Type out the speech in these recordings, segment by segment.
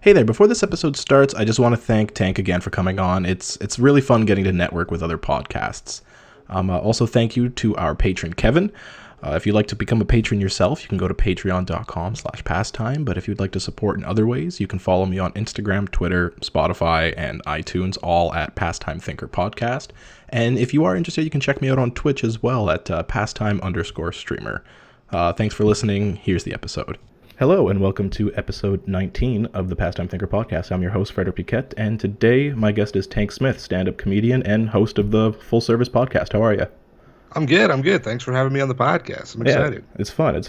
Hey there, before this episode starts, I just want to thank Tank again for coming on. It's really fun getting to network with other podcasts. Also, thank you to our patron, Kevin. If you'd like to become a patron yourself, you can go to patreon.com/pastime. But if you'd like to support in other ways, you can follow me on Instagram, Twitter, Spotify, and iTunes, all at Pastime Thinker Podcast. And if you are interested, you can check me out on Twitch as well at pastime_streamer. Thanks for listening. Here's the episode. Hello, and welcome to episode 19 of the Pastime Thinker Podcast. I'm your host, Frederick Piquette, and today my guest is Tank Smith, stand-up comedian and host of the Full Service Podcast. How are you? I'm good. Thanks for having me on the podcast. I'm excited. Yeah, it's fun.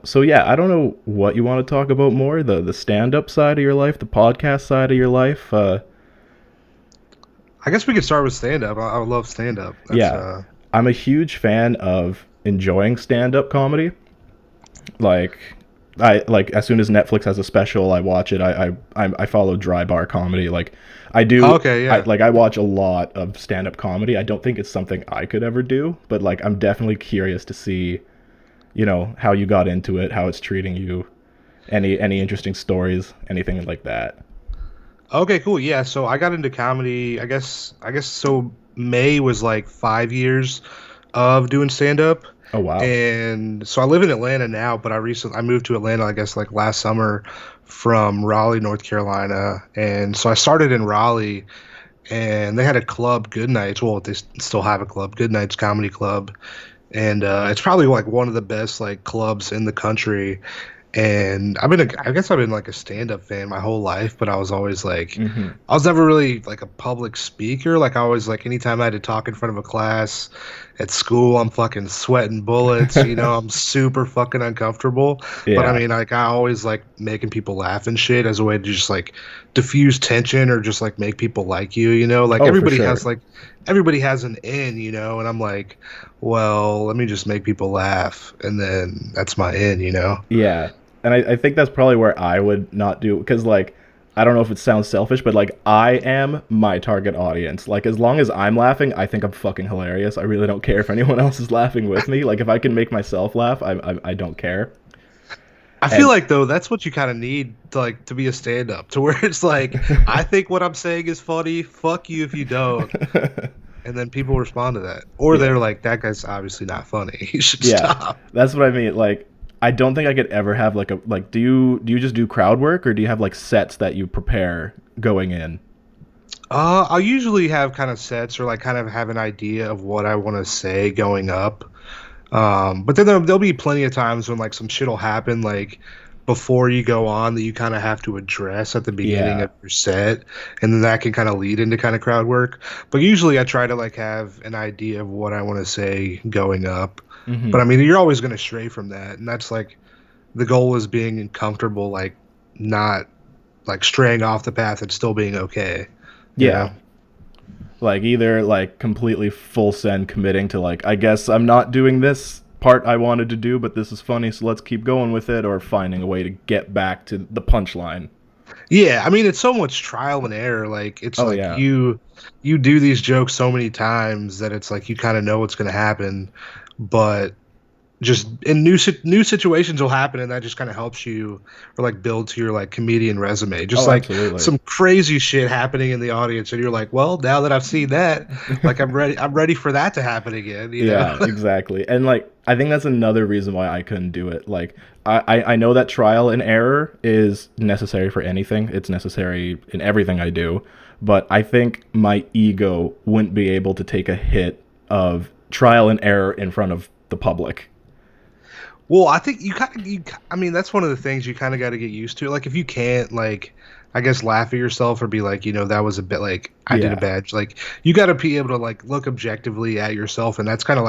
So I don't know what you want to talk about more, the stand-up side of your life, the podcast side of your life. I guess we could start with stand-up. I love stand-up. I'm a huge fan of enjoying stand-up comedy. As soon as Netflix has a special, I watch it. I follow dry bar comedy. I do. Okay, yeah. I watch a lot of stand-up comedy. I don't think it's something I could ever do, but I'm definitely curious to see, how you got into it, how it's treating you, any interesting stories, anything like that. Okay, cool. Yeah, so I got into comedy. I guess so. May was 5 years of doing stand-up. Oh wow! And so I live in Atlanta now, but I moved to Atlanta, I guess, last summer from Raleigh, North Carolina. And so I started in Raleigh, and they had a club, Good Nights. Well, they still have a club, Good Nights Comedy Club, and it's probably one of the best clubs in the country. And I guess I've been a stand-up fan my whole life, but I was always I was never really a public speaker. I always anytime I had to talk in front of a class at school, I'm fucking sweating bullets. I'm super fucking uncomfortable. Yeah. But I always making people laugh and shit as a way to just diffuse tension or just make people like you. Everybody for sure. has everybody has an in, and I'm well, let me just make people laugh, and then that's my in. Yeah. And I think that's probably where I would not do, because I don't know if it sounds selfish, but I am my target audience. As long as I'm laughing, I think I'm fucking hilarious. I really don't care if anyone else is laughing with me. If I can make myself laugh, I don't care. I feel though that's what you kind of need to be a stand-up, to where it's I think what I'm saying is funny. Fuck you if you don't. And then people respond to that, or they're that guy's obviously not funny. He should stop. That's what I mean. I don't think I could ever have do you just do crowd work, or do you have sets that you prepare going in? I'll usually have kind of sets, or kind of have an idea of what I want to say going up. But then there'll be plenty of times when some shit will happen before you go on that you kind of have to address at the beginning of your set, and then that can kind of lead into kind of crowd work. But usually I try to have an idea of what I want to say going up. Mm-hmm. But I mean, you're always going to stray from that, and that's the goal is being comfortable, not straying off the path and still being okay. Yeah. Either completely full send committing to I guess I'm not doing this part I wanted to do, but this is funny, so let's keep going with it, or finding a way to get back to the punchline. Yeah, I mean, it's so much trial and error. It's you do these jokes so many times that it's you kind of know what's going to happen, but just in new situations will happen, and that just kind of helps you, or build to your comedian resume. Just absolutely. Some crazy shit happening in the audience, and you're well, now that I've seen that, I'm ready for that to happen again. You know? Exactly. And I think that's another reason why I couldn't do it. I know that trial and error is necessary for anything. It's necessary in everything I do, but I think my ego wouldn't be able to take a hit of trial and error in front of the public. Well, I think I mean, that's one of the things you kind of got to get used to. If you can't, I guess, laugh at yourself or be that was a bit I did a bad. You got to be able to look objectively at yourself, and that's kind of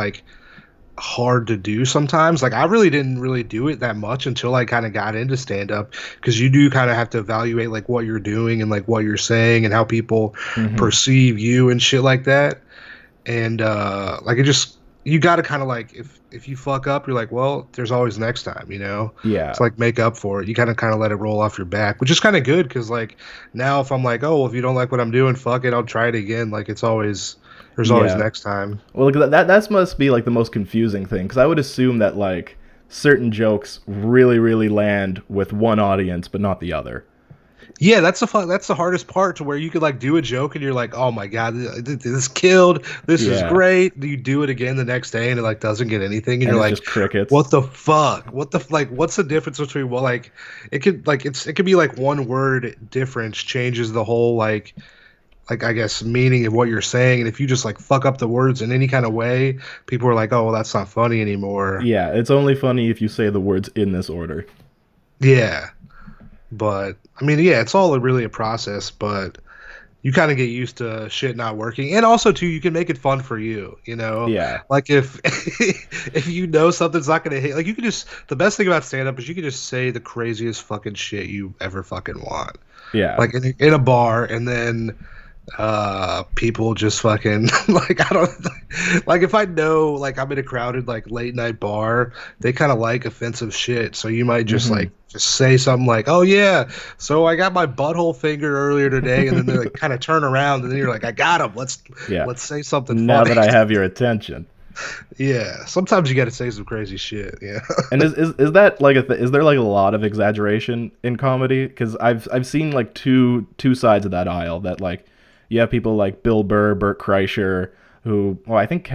hard to do sometimes. I really didn't really do it that much until I kind of got into stand-up, because you do kind of have to evaluate what you're doing and what you're saying and how people perceive you and shit like that. And it just, you got to kind of if you fuck up, you're well, there's always next time, Yeah. It's make up for it. You kind of let it roll off your back, which is kind of good, because now if I'm oh, well, if you don't like what I'm doing, fuck it, I'll try it again. There's always next time. Well, that must be the most confusing thing, because I would assume that certain jokes really, really land with one audience but not the other. Yeah, that's the hardest part to where you could like do a joke and you're like, oh my god, this killed, this is Yeah, great. You do it again the next day and it like doesn't get anything, and and you're it's like, just crickets. what the fuck? What's the difference between, well, like it could be like one word difference changes the whole like I guess meaning of what you're saying, and if you just like fuck up the words in any kind of way, people are like, oh well, that's not funny anymore. Yeah, it's only funny if you say the words in this order. Yeah, but I mean, yeah, it's all really a process, but you kind of get used to shit not working, and also too, you can make it fun for you, you know, Yeah, like if if you know something's not gonna hit, like you can just, the best thing about stand up is you can just say the craziest fucking shit you ever fucking want, yeah. like in a bar, and then people just fucking like, I don't, like if I know like I'm in a crowded like late night bar, they kind of like offensive shit, so you might just Hmm. like just say something like, oh yeah, so I got my butthole finger earlier today, and then they like kind of turn around, and then you're like, I got him, Yeah. let's say something Now funny. that I have your attention. Yeah, sometimes you got to say some crazy shit. Yeah. And is that like is there like a lot of exaggeration in comedy? Because I've seen like two sides of that aisle. That like you have people like Bill Burr, Burt Kreischer, who, well, I think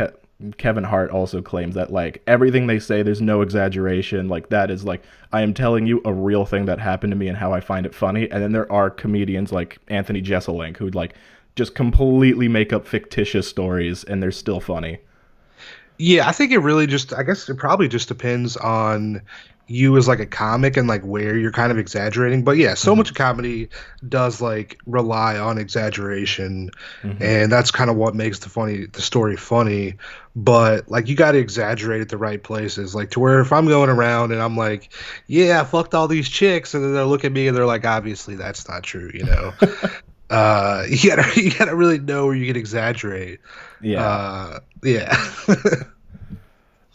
Kevin Hart also claims that like everything they say, there's no exaggeration. Like that is like, I am telling you a real thing that happened to me and how I find it funny. And then there are comedians like Anthony Jeselnik who like just completely make up fictitious stories and they're still funny. Yeah, I think it really just, I guess it probably just depends on you as like a comic and like where you're kind of exaggerating. But yeah, so much Hmm. of comedy does like rely on exaggeration, Hmm. and that's kind of what makes the story funny. But like you got to exaggerate at the right places, like to where if I'm going around and I'm like, yeah, I fucked all these chicks, and then they look at me and they're like, obviously that's not true, you know. You gotta really know where you can exaggerate. Yeah. Yeah.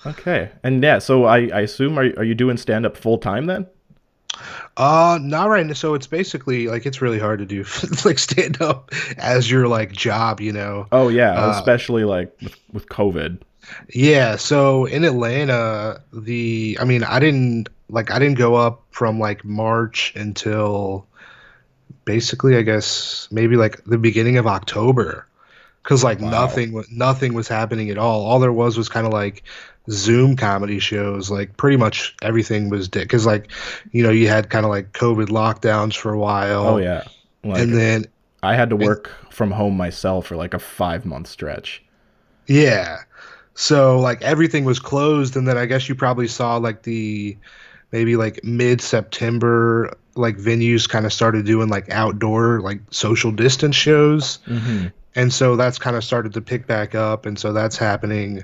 Okay. And yeah, so I assume, are you doing stand up full time then? Not right now. So it's basically like it's really hard to do like stand up as your like job, you know. Oh yeah, Uh, especially like with COVID. yeah. So in Atlanta, I mean, I didn't go up from like March until basically, I guess maybe like the beginning of October, because like Wow. nothing was happening at all. All there was kind of like Zoom comedy shows. Like pretty much everything was dead because like, you know, you had kind of like COVID lockdowns for a Oh while, yeah. and Like then I had to and work from home myself for like a 5 month stretch. yeah, so like everything was closed, and then I guess you probably saw like the maybe like mid September, like venues kind of started doing like outdoor like social distance shows. Hmm. And so that's kind of started to pick back up, and so that's happening.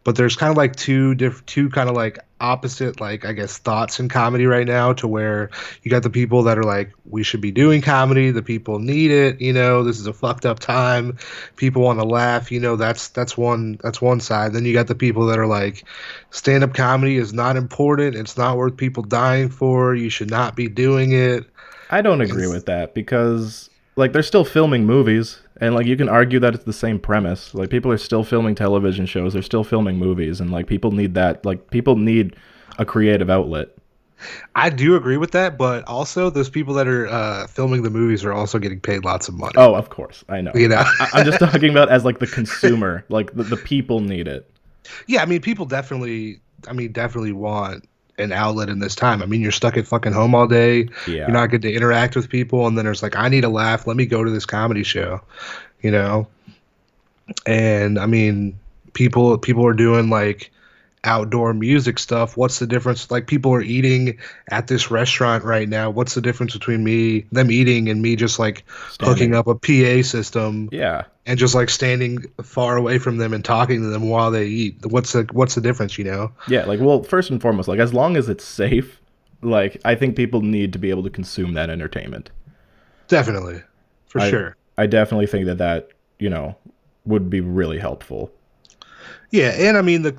But there's kind of like two kind of like opposite, like I guess, thoughts in comedy right now, to where you got the people that are like, we should be doing comedy, the people need it, you know, this is a fucked up time, people want to laugh, you know, that's one side. Then you got the people that are like, stand up comedy is not important, it's not worth people dying for, you should not be doing it. I don't And agree with that because like they're still filming movies and like you can argue that it's the same premise. Like people are still filming television shows, they're still filming movies, and like people need that. Like people need a creative outlet. I do agree with that, but also those people that are filming the movies are also getting paid lots of money. Oh, of course, I know. You know? I'm just talking about as like the consumer, like the people need it. Yeah, I mean, people definitely, I mean, definitely want an outlet in this time. I mean, you're stuck at fucking home all day. You're Yeah. not getting to interact with people, and then there's like, I need a laugh. Let me go to this comedy show. You know? And I mean, people are doing like outdoor music stuff. What's the difference? Like people are eating at this restaurant right now. What's the difference between them eating and me just like hooking Standing. up a PA system Yeah. and just like standing far away from them and talking to them while they eat? What's the difference, you know? Yeah, like, well, first and foremost, like as long as it's safe, like I think people need to be able to consume that entertainment. Definitely. For I sure. I definitely think that you know would be really helpful. Yeah, and I mean the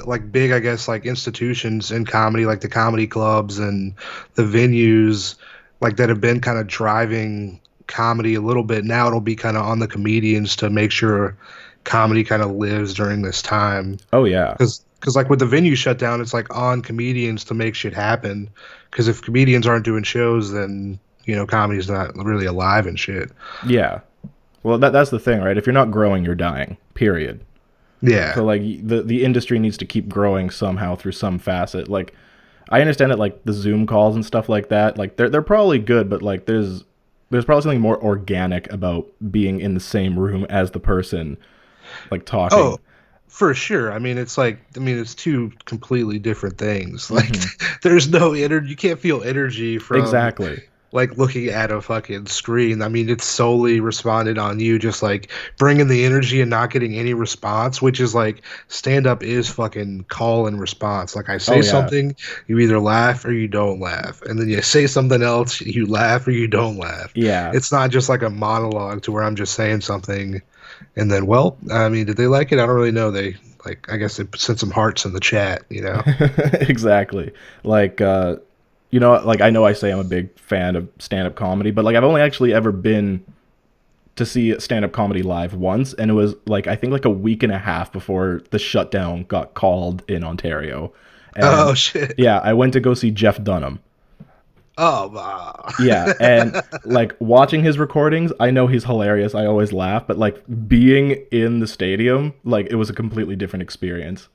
like big, I guess, like institutions in comedy, like the comedy clubs and the venues like that have been kind of driving comedy a little bit. Now it'll be kind of on the comedians to make sure comedy kind of lives during this time. Oh yeah. Because like with the venue shut down, it's like on comedians to make shit happen. Because if comedians aren't doing shows, then comedy's not really alive and shit. Yeah. Well, that's the thing, right? If you're not growing, you're dying. Period. Yeah. So like the industry needs to keep growing somehow through some facet. Like I understand that like the Zoom calls and stuff like that, like they're probably good, but like there's probably something more organic about being in the same room as the person like Oh, talking. for sure. I mean, it's two completely different things. Like, Hmm. there's no energy. You can't feel energy from Exactly. like looking at a fucking screen. I mean, it's solely responded on you, just like bringing the energy and not getting any response, which is like stand up is fucking call and response. Like, I say Oh yeah. something, you either laugh or you don't laugh. And then you say something else, you laugh or you don't laugh. Yeah. It's not just like a monologue to where I'm just saying something and then, well, I mean, did they like it? I don't really know. They like, I guess they sent some hearts in the chat, you know? Exactly. Like like I know I say I'm a big fan of stand-up comedy, but like I've only actually ever been to see stand-up comedy live once, and it was like I think like a week and a half before the shutdown got called in Ontario. And Oh shit. yeah, I went to go see Jeff Dunham. Oh, wow. Yeah, and like watching his recordings, I know he's hilarious. I always laugh, but like being in the stadium, like it was a completely different experience.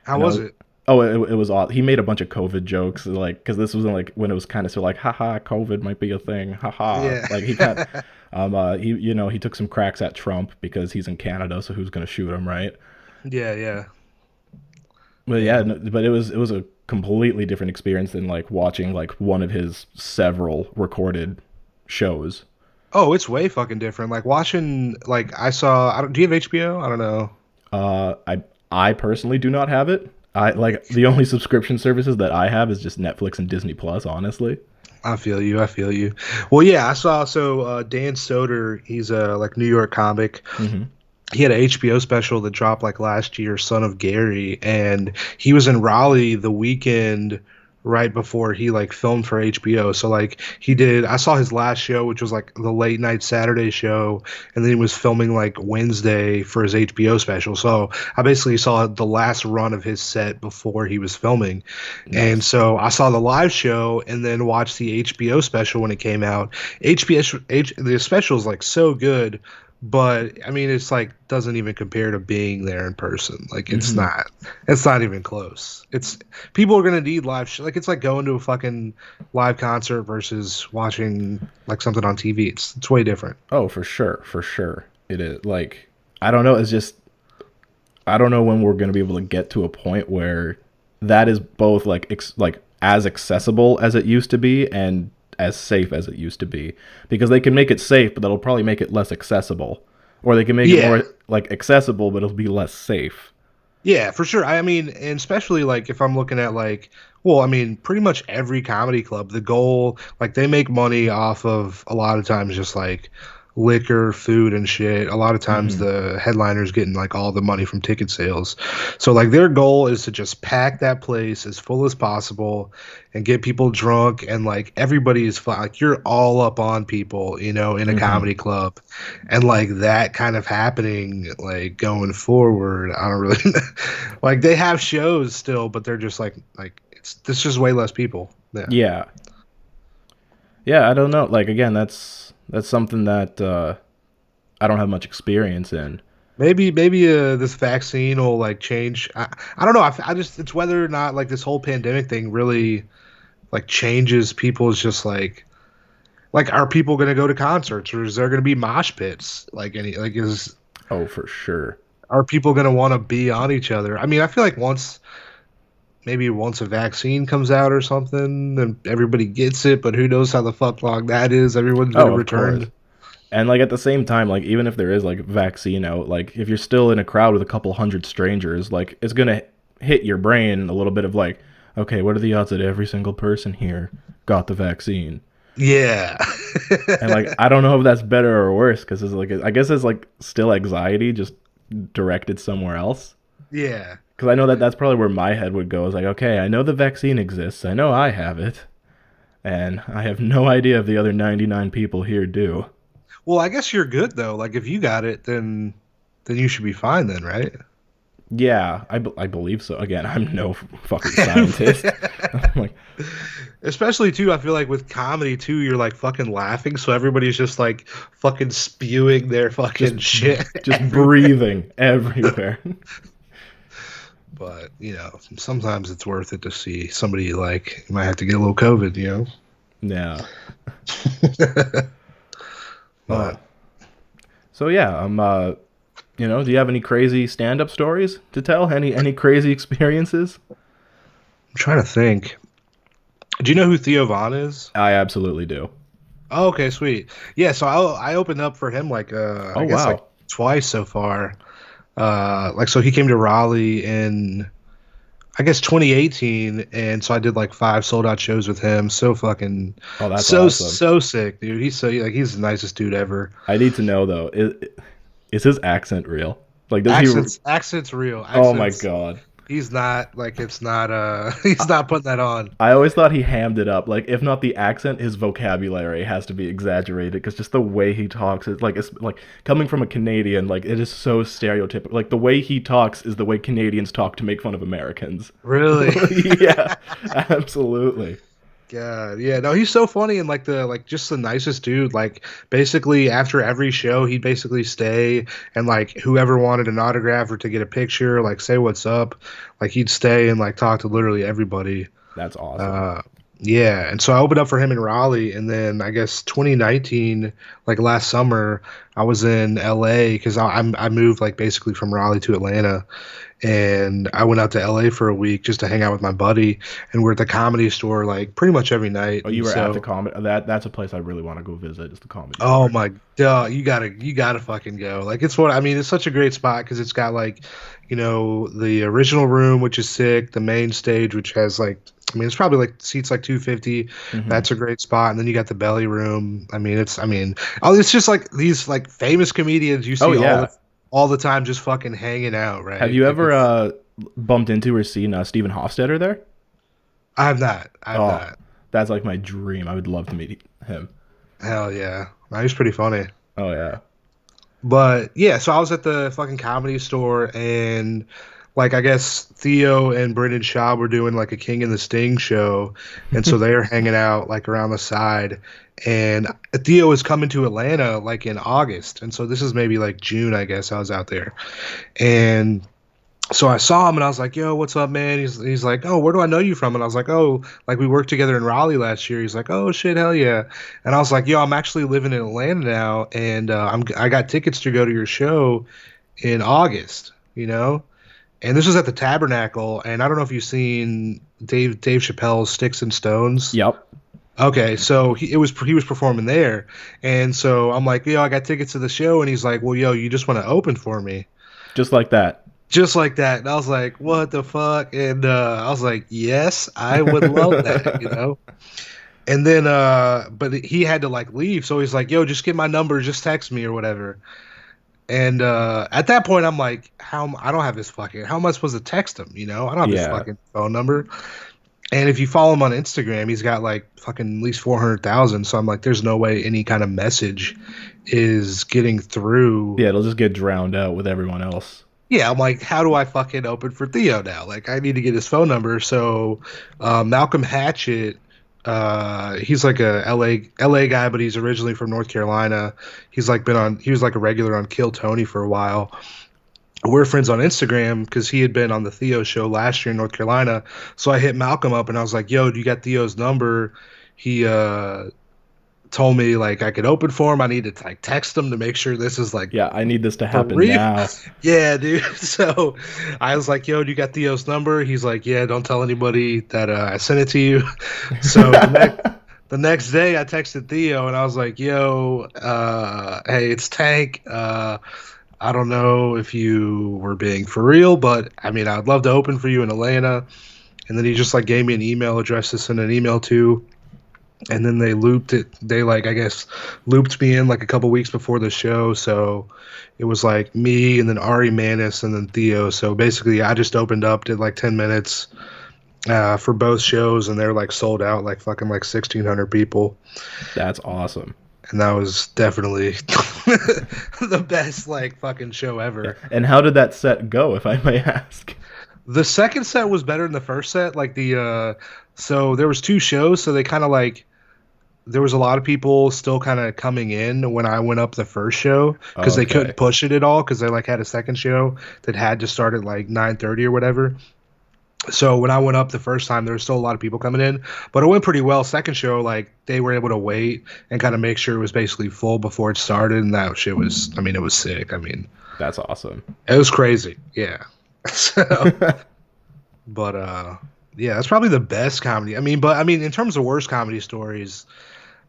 How And I was was, it? oh, it was odd. He made a bunch of COVID jokes, like because this was like when it was kind of so like, haha, COVID might be a thing, haha. Yeah. Like he took some cracks at Trump because he's in Canada, so who's gonna shoot him, right? Yeah, yeah. But yeah, Damn. no, but it was a completely different experience than like watching like one of his several recorded shows. Oh, it's way fucking different. Like watching, like I don't, do you have HBO? I don't know. I personally do not have it. I like the only subscription services that I have is just Netflix and Disney Plus, honestly. I feel you. I feel you. Well, yeah, I saw. So Dan Soder, he's a like New York comic. Hmm. He had an HBO special that dropped like last year, Son of Gary, and he was in Raleigh the weekend right before he like filmed for HBO. So like I saw his last show, which was like the late night Saturday show, and then he was filming like Wednesday for his HBO special. So I basically saw the last run of his set before he was filming. And Nice. so I saw the live show and then watched the HBO special when it came out. The special is like so good, but I mean, it's like doesn't even compare to being there in person. Like Hmm. it's not even close. It's people are gonna need like it's like going to a fucking live concert versus watching like something on TV. It's way different. Oh, for sure, for sure. It is like I don't know. It's just I don't know when we're gonna be able to get to a point where that is both like like as accessible as it used to be and as safe as it used to be. Because they can make it safe, but that'll probably make it less accessible, or they can make it Yeah, more like accessible, but it'll be less safe. yeah, for sure. I mean, and especially like if I'm looking at like, well, I mean, pretty much every comedy club, the goal, like they make money off of a lot of times just like liquor, food, and shit. A lot of times Hmm. the headliners getting like all the money from ticket sales. So like their goal is to just pack that place as full as possible and get people drunk and like everybody is fine. Like you're all up on people, in a Hmm. comedy club and like that kind of happening like going forward. I don't really like they have shows still, but they're just like it's just way less people. Yeah. Yeah, yeah. I don't know. Like again, that's something that I don't have much experience in. Maybe this vaccine will like change. I don't know. I just it's whether or not like this whole pandemic thing really like changes people's just like are people going to go to concerts or is there going to be mosh pits like any like is Oh, for sure. are people going to want to be on each other? I mean, I feel like once a vaccine comes out or something, then everybody gets it, but who knows how the fuck long that is? Everyone's going to Oh, of course. return. And like at the same time, like even if there is like vaccine out, like if you're still in a crowd with a couple hundred strangers, like it's gonna hit your brain a little bit of like, okay, what are the odds that every single person here got the vaccine? Yeah. And like I don't know if that's better or worse because it's like I guess it's like still anxiety just directed somewhere else. Yeah. Because I know that that's probably where my head would go. Is like, okay, I know the vaccine exists. I know I have it, and I have no idea if the other 99 people here do. Well, I guess you're good though. Like if you got it, then you should be fine then, right? Yeah, I believe so. Again, I'm no fucking scientist. I'm like, Especially too, I feel like with comedy too, you're like fucking laughing, so everybody's just like fucking spewing their just fucking shit just everywhere. breathing everywhere. But sometimes it's worth it to see somebody like you might have to get a little COVID, Yeah. Oh. But So yeah, do you have any crazy stand-up stories to tell? Any crazy experiences? I'm trying to think. Do you know who Theo Von is? I absolutely do. Oh, okay, sweet. Yeah, so I opened up for him like Oh I guess like wow. twice so far. Like so he came to Raleigh in I guess 2018, and so I did like 5 sold out shows with him. So fucking Oh, that's so awesome. so sick, dude. He's the nicest dude ever. I need to know though. Is his accent real? Like, does he? Accents real. Oh my Accents. god. He's not like it's not he's not putting that on. I always thought he hammed it up. Like, if not the accent, his vocabulary has to be exaggerated because just the way he talks is like, it's like coming from a Canadian. Like, it is so stereotypical. Like, the way he talks is the way Canadians talk to make fun of Americans. Really? Yeah, absolutely. God, yeah, no, he's so funny and like just the nicest dude. Like basically after every show, he'd basically stay and like whoever wanted an autograph or to get a picture, like say what's up, like he'd stay and like talk to literally everybody. That's awesome. Uh, yeah, and so I opened up for him in Raleigh, and then I guess 2019, like last summer, I was in LA because I moved like basically from Raleigh to Atlanta, and I went out to LA for a week just to hang out with my buddy, and we're at the Comedy Store like pretty much every night, Oh, you and were at the so. comedy. That's a place I really want to go visit. Is the comedy Oh store. my god, you gotta fucking go. Like it's what I mean. It's such a great spot because it's got like, the original room, which is sick. The main stage, which has like, I mean, it's probably like seats like 250. Hmm. That's a great spot. And then you got the belly room. Oh, it's just like these like famous comedians you Oh see yeah. all the time just fucking hanging out, Have right? you Like ever it's. bumped into or seen Stephen Hofstetter there? I have not. I have Oh, not. that's like my dream. I would love to meet him. Hell yeah. No, he's pretty funny. Oh yeah. But yeah, so I was at the fucking comedy store and like I guess Theo and Brendan Schaub were doing like a King and the Sting show, and so they were hanging out like around the side. And Theo was coming to Atlanta like in August, and so this is maybe like June, I guess I was out there. And so I saw him and I was like, "Yo, what's up, man?" He's like, "Oh, where do I know you from?" And I was like, "Oh, like we worked together in Raleigh last year." He's like, "Oh shit, hell yeah!" And I was like, "Yo, I'm actually living in Atlanta now, and I got tickets to go to your show in August, you know." And this was at the Tabernacle, and I don't know if you've seen Dave Chappelle's Sticks and Stones. Yep. Okay, so he was performing there, and so I'm like, "Yo, I got tickets to the show," and he's like, "Well, yo, you just want to open for me?" Just like that. Just like that. And I was like, what the fuck? And I was like, yes, I would love that. And then but he had to like leave, so he's like, yo, just get my number, just text me or whatever. And at that point I'm like, I don't have his fucking, how am I supposed to text him? I don't have his Yeah. fucking phone number. And if you follow him on Instagram, he's got like fucking at least 400,000. So I'm like, there's no way any kind of message is getting through. Yeah, it'll just get drowned out with everyone else. Yeah, I'm like, how do I fucking open for Theo now? Like, I need to get his phone number. So, Malcolm Hatchett, he's like a LA guy, but he's originally from North Carolina. He was like a regular on Kill Tony for a while. We're friends on Instagram because he had been on the Theo show last year in North Carolina. So I hit Malcolm up and I was like, yo, do you got Theo's number? He told me like I could open for him. I need to like text him to make sure this is like Yeah, I need this to for happen real. now. Yeah, dude. So I was like, yo, do you got Theo's number? He's like, yeah, don't tell anybody that I sent it to you. So the next day I texted Theo and I was like, yo, hey, it's Tank. I don't know if you were being for real, but I mean, I'd love to open for you in Atlanta. And then he just like gave me an email address to send an email to. And then they like, I guess, looped me in like a couple weeks before the show. So it was like me and then Ari Manis and then Theo. So basically, I just opened up, did like 10 minutes for both shows, and they're like sold out, like fucking like 1,600 people. That's awesome. And that was definitely The best like fucking show Yeah. ever. And how did that set go, if I may ask? The second set was better than the first set. Like so there was two shows, so they kind of like there was a lot of people still kind of coming in when I went up the first show because they Okay. couldn't push it at all because they like had a second show that had to start at like 9:30 or whatever. So when I went up the first time, there was still a lot of people coming in, but it went pretty well. Second show, like they were able to wait and kind of make sure it was basically full before it started, and that shit was, I mean, it was sick. I mean, That's awesome. it was crazy. Yeah. So, but yeah, that's probably the best comedy. I mean, but I mean, in terms of worst comedy stories,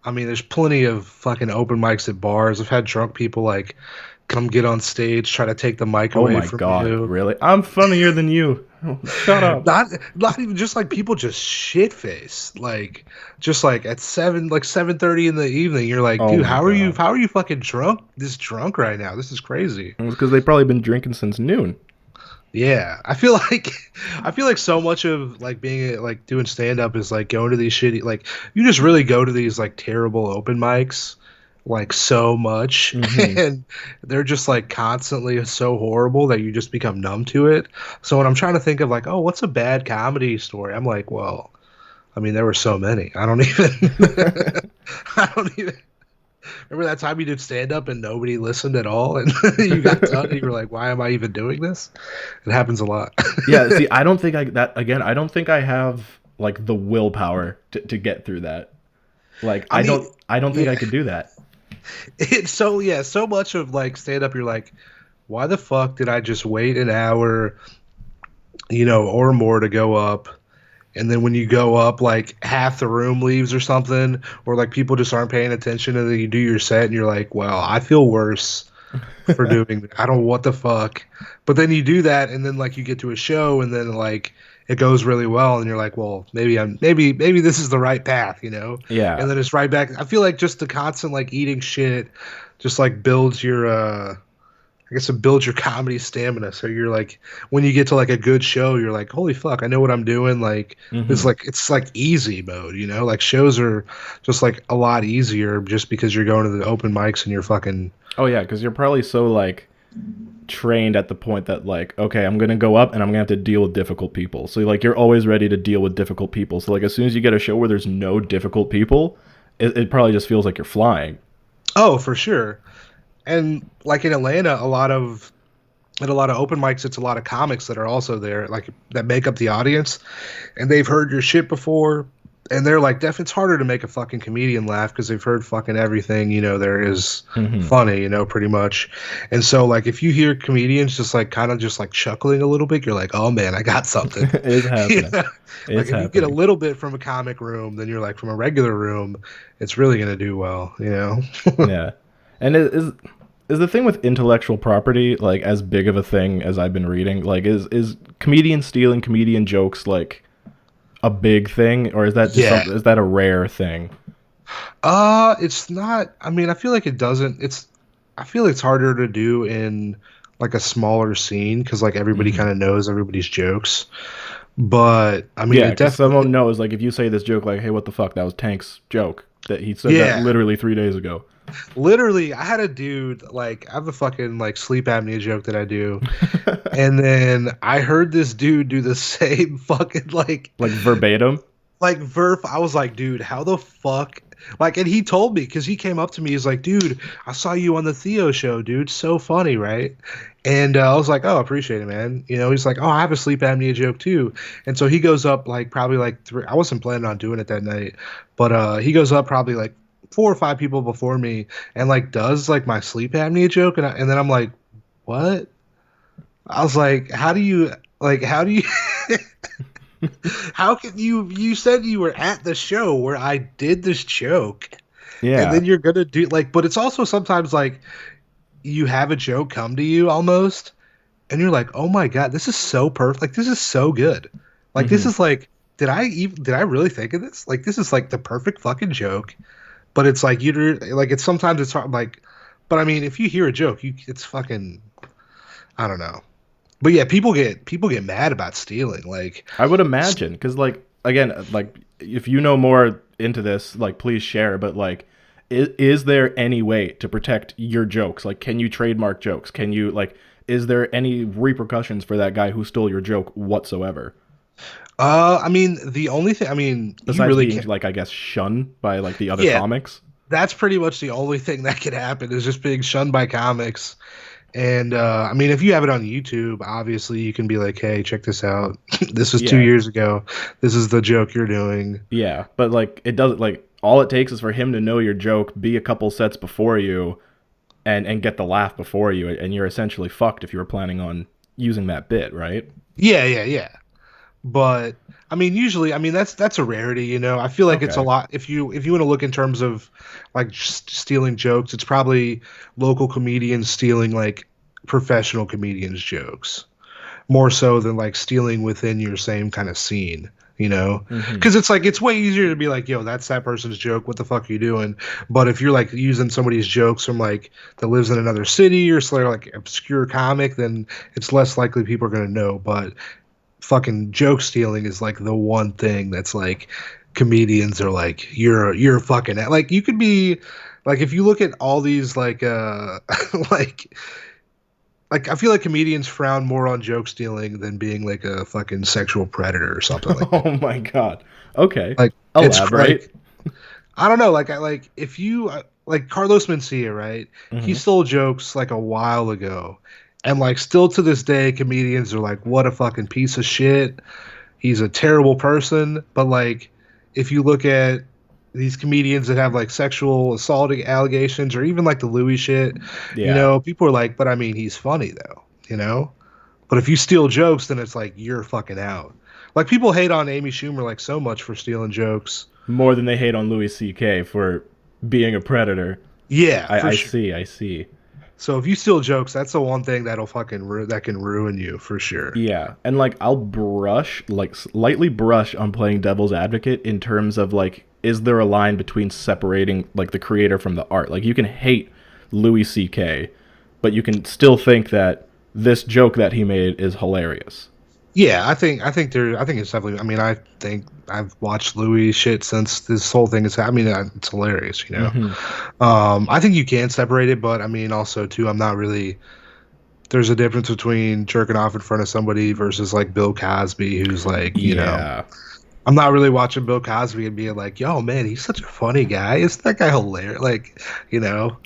I mean, there's plenty of fucking open mics at bars. I've had drunk people like come get on stage, try to take the mic Oh away my from God, you. really? I'm funnier than you. Shut up. Not even just like people just shit face. Like just like at 7:30 in the evening, you're like, Oh dude, my God. how are you fucking drunk right now? This is crazy. It's because they've probably been drinking since noon. Yeah. I feel like so much of like being like doing stand up is like going to these shitty like you just really go to these like terrible open mics like so much Hmm. and they're just like constantly so horrible that you just become numb to it. So when I'm trying to think of like, oh, what's a bad comedy story? I'm like, well, I mean, there were so many. I don't even I don't even remember that time you did stand up and nobody listened at all and you got done and you were like, why am I even doing this? It happens a lot. Yeah, see, I don't think I don't think I have like the willpower to get through that. Like I mean, I don't think yeah, I could do that. it's so yeah, so much of like stand up you're like, why the fuck did I just wait an hour, or more to go up? And then when you go up, like half the room leaves or something, or like people just aren't paying attention, and then you do your set, and you're like, "Well, I feel worse for doing that. I don't know what the fuck." But then you do that, and then like you get to a show, and then like it goes really well, and you're like, "Well, maybe this is the right path," Yeah. And then it's right back. I feel like just the constant like eating shit, just like builds your I guess it builds your comedy stamina. So you're like, when you get to like a good show, you're like, holy fuck, I know what I'm doing. Like Hmm. it's like easy mode, Like shows are just like a lot easier just because you're going to the open mics and you're fucking. Oh yeah, because you're probably so like trained at the point that like, okay, I'm gonna go up and I'm gonna have to deal with difficult people. So like you're always ready to deal with difficult people. So like as soon as you get a show where there's no difficult people, it probably just feels like you're flying. Oh, for sure. And like in Atlanta, at a lot of open mics, it's a lot of comics that are also there, like that make up the audience, and they've heard your shit before, and they're like, "Def, it's harder to make a fucking comedian laugh because they've heard fucking everything, there is Hmm. funny, pretty much." And so, like, if you hear comedians just like kind of just like chuckling a little bit, you're like, "Oh man, I got something." It's You happening. know? Like It's if you get a happening. little bit from a comic room, then you're like from a regular room, it's really gonna do well. Yeah. And is the thing with intellectual property like as big of a thing as I've been reading? Like is comedian stealing comedian jokes like a big thing, or is that just Yeah. something, is that a rare thing? It's not. I mean, I feel like it doesn't. I feel it's harder to do in like a smaller scene because like everybody Hmm. kind of knows everybody's jokes. But I mean, Yeah, it because definitely. someone knows, like, if you say this joke, like, "Hey, what the fuck? That was Tank's joke. That he said that Yeah, literally 3 days ago." literally, I had a dude like I have a fucking like sleep apnea joke that I do, and then I heard this dude do the same fucking Like verbatim. like verb. I was like, dude, how the fuck? Like, and he told me because he came up to me. He's like, dude, I saw you on the Theo show, dude. So funny, right? And I was like, oh, appreciate it, man. He's like, oh, I have a sleep apnea joke too. And so he goes up like probably like three. I wasn't planning on doing it that night, but he goes up probably like four or five people before me and like does like my sleep apnea joke, and then I'm like, what? I was like, how do you how can you said you were at the show where I did this joke and Yeah. then you're gonna do like, but it's also sometimes like you have a joke come to you almost and you're like, oh my god, this is so perfect, like this is so good, like this Hmm. is like, did I really think of this, like this is like the perfect fucking joke, but it's like you like it's sometimes it's hard like, but I mean if you hear a joke it's fucking, I don't know, but yeah, people get mad about stealing like. I would imagine, because like again, like if you know more into this, like please share. But like, Is there any way to protect your jokes? Like, can you trademark jokes? Can you, like, is there any repercussions for that guy who stole your joke whatsoever? I mean, the only thing, I mean, you Besides really being, can't. like, I guess, shunned by, like, the other Yeah, comics? that's pretty much the only thing that could happen is just being shunned by comics. And I mean, if you have it on YouTube, obviously you can be like, "Hey, check this out. This was two Yeah. years ago. This is the joke you're doing." Yeah. But, like, it doesn't, like, all it takes is for him to know your joke, be a couple sets before you, and get the laugh before you, and you're essentially fucked if you were planning on using that bit, right? Yeah, yeah, yeah. But I mean, usually, I mean that's a rarity, you know. I feel like it's a Okay. lot. If you want to look in terms of like stealing jokes, it's probably local comedians stealing like professional comedians' jokes more so than like stealing within your same kind of scene. You know, Mm-hmm. because it's like it's way easier to be like, "Yo, that's that person's joke. What the fuck are you doing?" But if you're like using somebody's jokes from like that lives in another city or sort of like obscure comic, then it's less likely people are gonna know. But fucking joke stealing is like the one thing that's like comedians are like you're fucking like you could be like if you look at all these like like I feel like comedians frown more on joke stealing than being like a fucking sexual predator or something like that. Oh my god. Okay. Like like Elaborate. I don't know like I like if you like Carlos Mencia, right? He Mm-hmm. stole jokes like a while ago. And like still to this day comedians are like what a fucking piece of shit. He's a terrible person, but like if you look at these comedians that have like sexual assaulting allegations or even like the Louis shit, you Yeah. know, people are like, but I mean, he's funny though, you know? But if you steal jokes, then it's like you're fucking out. Like people hate on Amy Schumer like so much for stealing jokes. More than they hate on Louis C.K. for being a predator. Yeah, for I sure. see. I see. So if you steal jokes, that's the one thing that'll fucking that can ruin you for sure. Yeah, and like I'll brush, like lightly brush on playing devil's advocate in terms of like, is there a line between separating like the creator from the art? Like you can hate Louis C.K., but you can still think that this joke that he made is hilarious. Yeah, I think it's definitely. I mean, I think I've watched Louis shit since this whole thing is. I mean, it's hilarious, you know. Hmm. I think you can separate it, but I mean, also too, I'm not really. There's a difference between jerking off in front of somebody versus like Bill Cosby, who's like, you know, Yeah, I'm not really watching Bill Cosby and being like, yo, man, he's such a funny guy. Isn't that guy hilarious? Like, you know.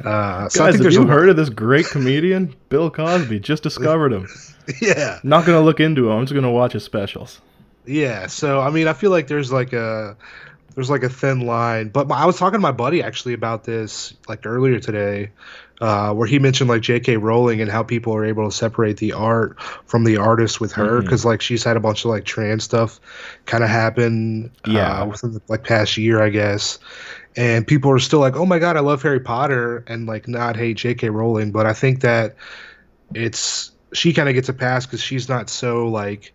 So I guys, think have there's a you heard lot. of this great comedian, Bill Cosby? Just discovered him. Yeah. Not gonna look into him. I'm just gonna watch his specials. Yeah, so I mean, I feel like there's like a thin line. But I was talking to my buddy actually about this like earlier today, where he mentioned like J.K. Rowling and how people are able to separate the art from the artist with her Hmm. because like she's had a bunch of like trans stuff kind of happen Yeah, within the like past year, I guess. And people are still like, "Oh my God, I love Harry Potter," and like not hate J.K. Rowling. But I think that it's she kind of gets a pass because she's not so like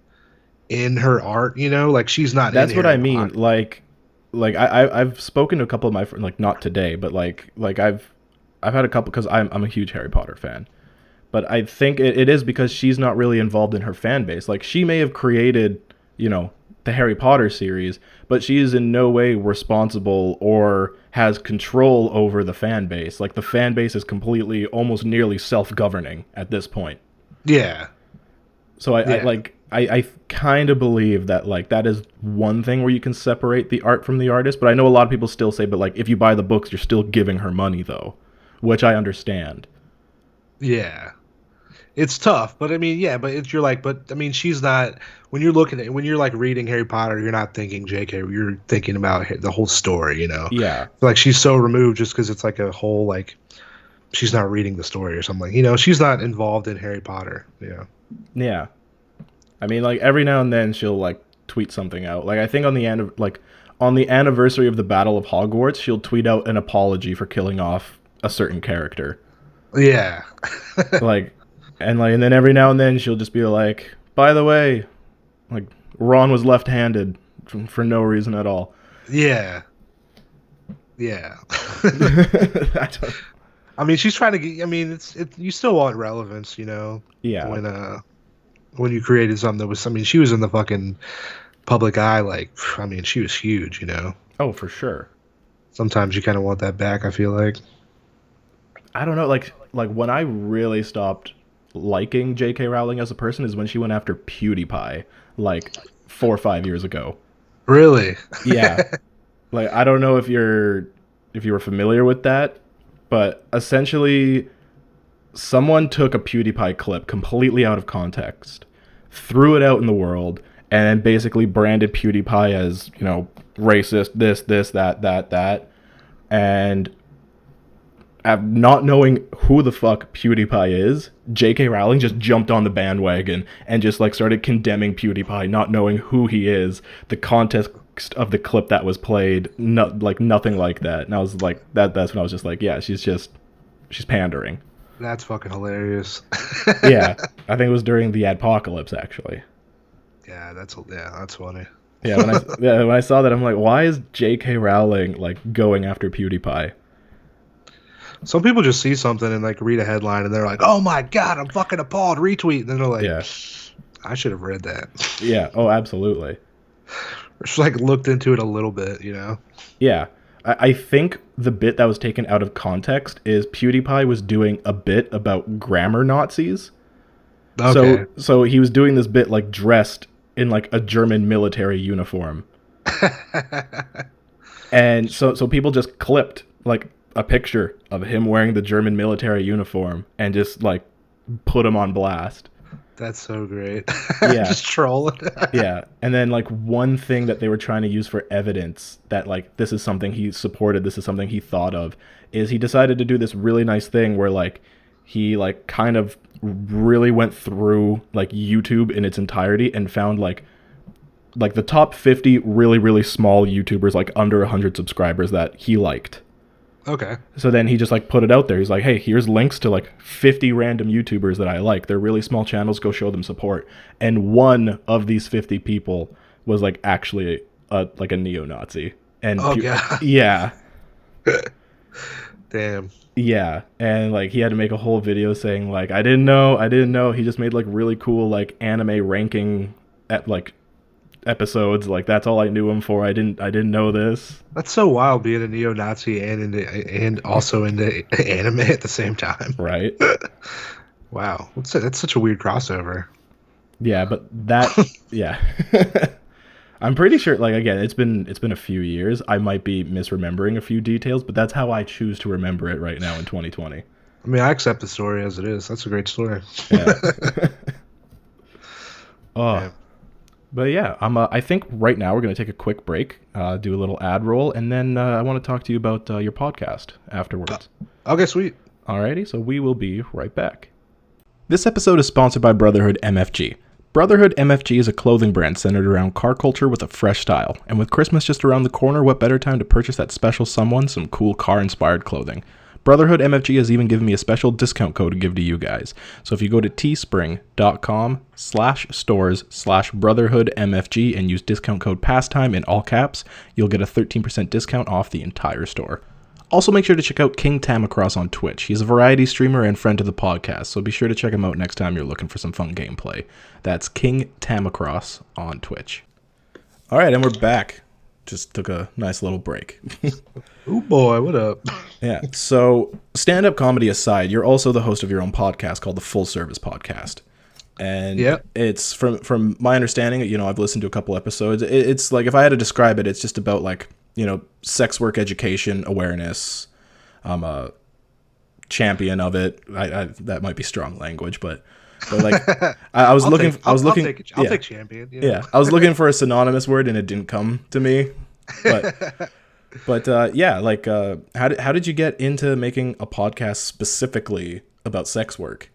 in her art, you know, like she's not in that's what I Harry mean. Potter. Like I've spoken to a couple of my friends, like not today, but like I've had a couple because I'm a huge Harry Potter fan. But I think it is because she's not really involved in her fan base. Like she may have created, you know, the Harry Potter series, but she is in no way responsible or has control over the fan base. Like the fan base is completely, almost nearly self-governing at this point. Yeah, So yeah, I kind of believe that like that is one thing where you can separate the art from the artist. But I know a lot of people still say, but like if you buy the books, you're still giving her money though, which I understand. yeah. It's tough, but I mean, yeah, but it's you're like, but I mean, she's not when you're looking at when you're like reading Harry Potter, you're not thinking J.K. You're thinking about the whole story, you know. Yeah, Like she's so removed just because it's like a whole like she's not reading the story or something. You know, she's not involved in Harry Potter. You know. yeah. I mean, like every now and then she'll like tweet something out. Like I think on the end of like on the anniversary of the Battle of Hogwarts, she'll tweet out an apology for killing off a certain character. Yeah. Like, and then every now and then she'll just be like, by the way, like Ron was left-handed for no reason at all. Yeah. Yeah. I don't, I mean, she's trying to get. I mean, you still want relevance, you know, yeah, when when you created something that was. I mean, she was in the fucking public eye. Like, I mean, she was huge, you know. oh for sure. Sometimes you kind of want that back, I feel like. I don't know, like when I really stopped liking J.K. Rowling as a person is when she went after PewDiePie, like 4 or 5 years ago. Really? Yeah, like I don't know if you were familiar with that, but essentially someone took a PewDiePie clip completely out of context, threw it out in the world, and then basically branded PewDiePie as, racist, this, that, and not knowing who the fuck PewDiePie is, J.K. Rowling just jumped on the bandwagon and just like started condemning PewDiePie, not knowing who he is, the context of the clip that was played, like nothing like that. And I was like, that's when I was just like, yeah, she's pandering. That's fucking hilarious. Yeah, I think it was during the Adpocalypse actually. That's funny. When I saw that, I'm like, why is J.K. Rowling like going after PewDiePie? Some people just see something and like read a headline and they're like, "Oh my god, I'm fucking appalled." Retweet, and then they're like, Yeah. "I should have read that." Yeah. Oh, absolutely. Just like looked into it a little bit, Yeah. I think the bit that was taken out of context is PewDiePie was doing a bit about grammar Nazis. Okay. So he was doing this bit like dressed in like a German military uniform. And so people just clipped like a picture of him wearing the German military uniform and just like put him on blast. That's so great. Yeah. Just trolling. Yeah. And then like one thing that they were trying to use for evidence that like this is something he supported, this is something he thought of, is he decided to do this really nice thing where like he like kind of really went through like YouTube in its entirety and found like the top 50 really, really small YouTubers, like under 100 subscribers that he liked. Okay. So then he just like put it out there. He's like, hey, here's links to like 50 random YouTubers that I like. They're really small channels. Go show them support. And one of these 50 people was like actually like a neo-Nazi. And God. Yeah. Damn. Yeah. And like he had to make a whole video saying like, I didn't know. He just made like really cool like anime ranking at like episodes. Like that's all I knew him for. I didn't know this. That's so wild being a neo-Nazi and also into anime at the same time. Right. Wow. That's such a weird crossover. Yeah, but yeah. I'm pretty sure like again, it's been a few years. I might be misremembering a few details, but that's how I choose to remember it right now in 2020. I mean, I accept the story as it is. That's a great story. Yeah. Oh. Yeah. But yeah, I think right now we're going to take a quick break, do a little ad roll, and then I want to talk to you about your podcast afterwards. Okay, sweet. Alrighty, so we will be right back. This episode is sponsored by Brotherhood MFG. Brotherhood MFG is a clothing brand centered around car culture with a fresh style. And with Christmas just around the corner, what better time to purchase that special someone some cool car-inspired clothing? Brotherhood MFG has even given me a special discount code to give to you guys. So if you go to teespring.com/stores/brotherhoodmfg and use discount code PASTIME in all caps, you'll get a 13% discount off the entire store. Also make sure to check out King Tamakos on Twitch. He's a variety streamer and friend to the podcast, so be sure to check him out next time you're looking for some fun gameplay. That's King Tamakos on Twitch. Alright, and we're back. Just took a nice little break. Ooh boy, what up? Yeah. So stand-up comedy aside, you're also the host of your own podcast called the Full Service Podcast. And it's from my understanding, I've listened to a couple episodes. It's like, if I had to describe it, it's just about like, sex work education awareness. I'm a champion of it. That might be strong language, but like I was looking. I'll take champion. Yeah, I was looking for a synonymous word and it didn't come to me. But yeah, like how did you get into making a podcast specifically about sex work?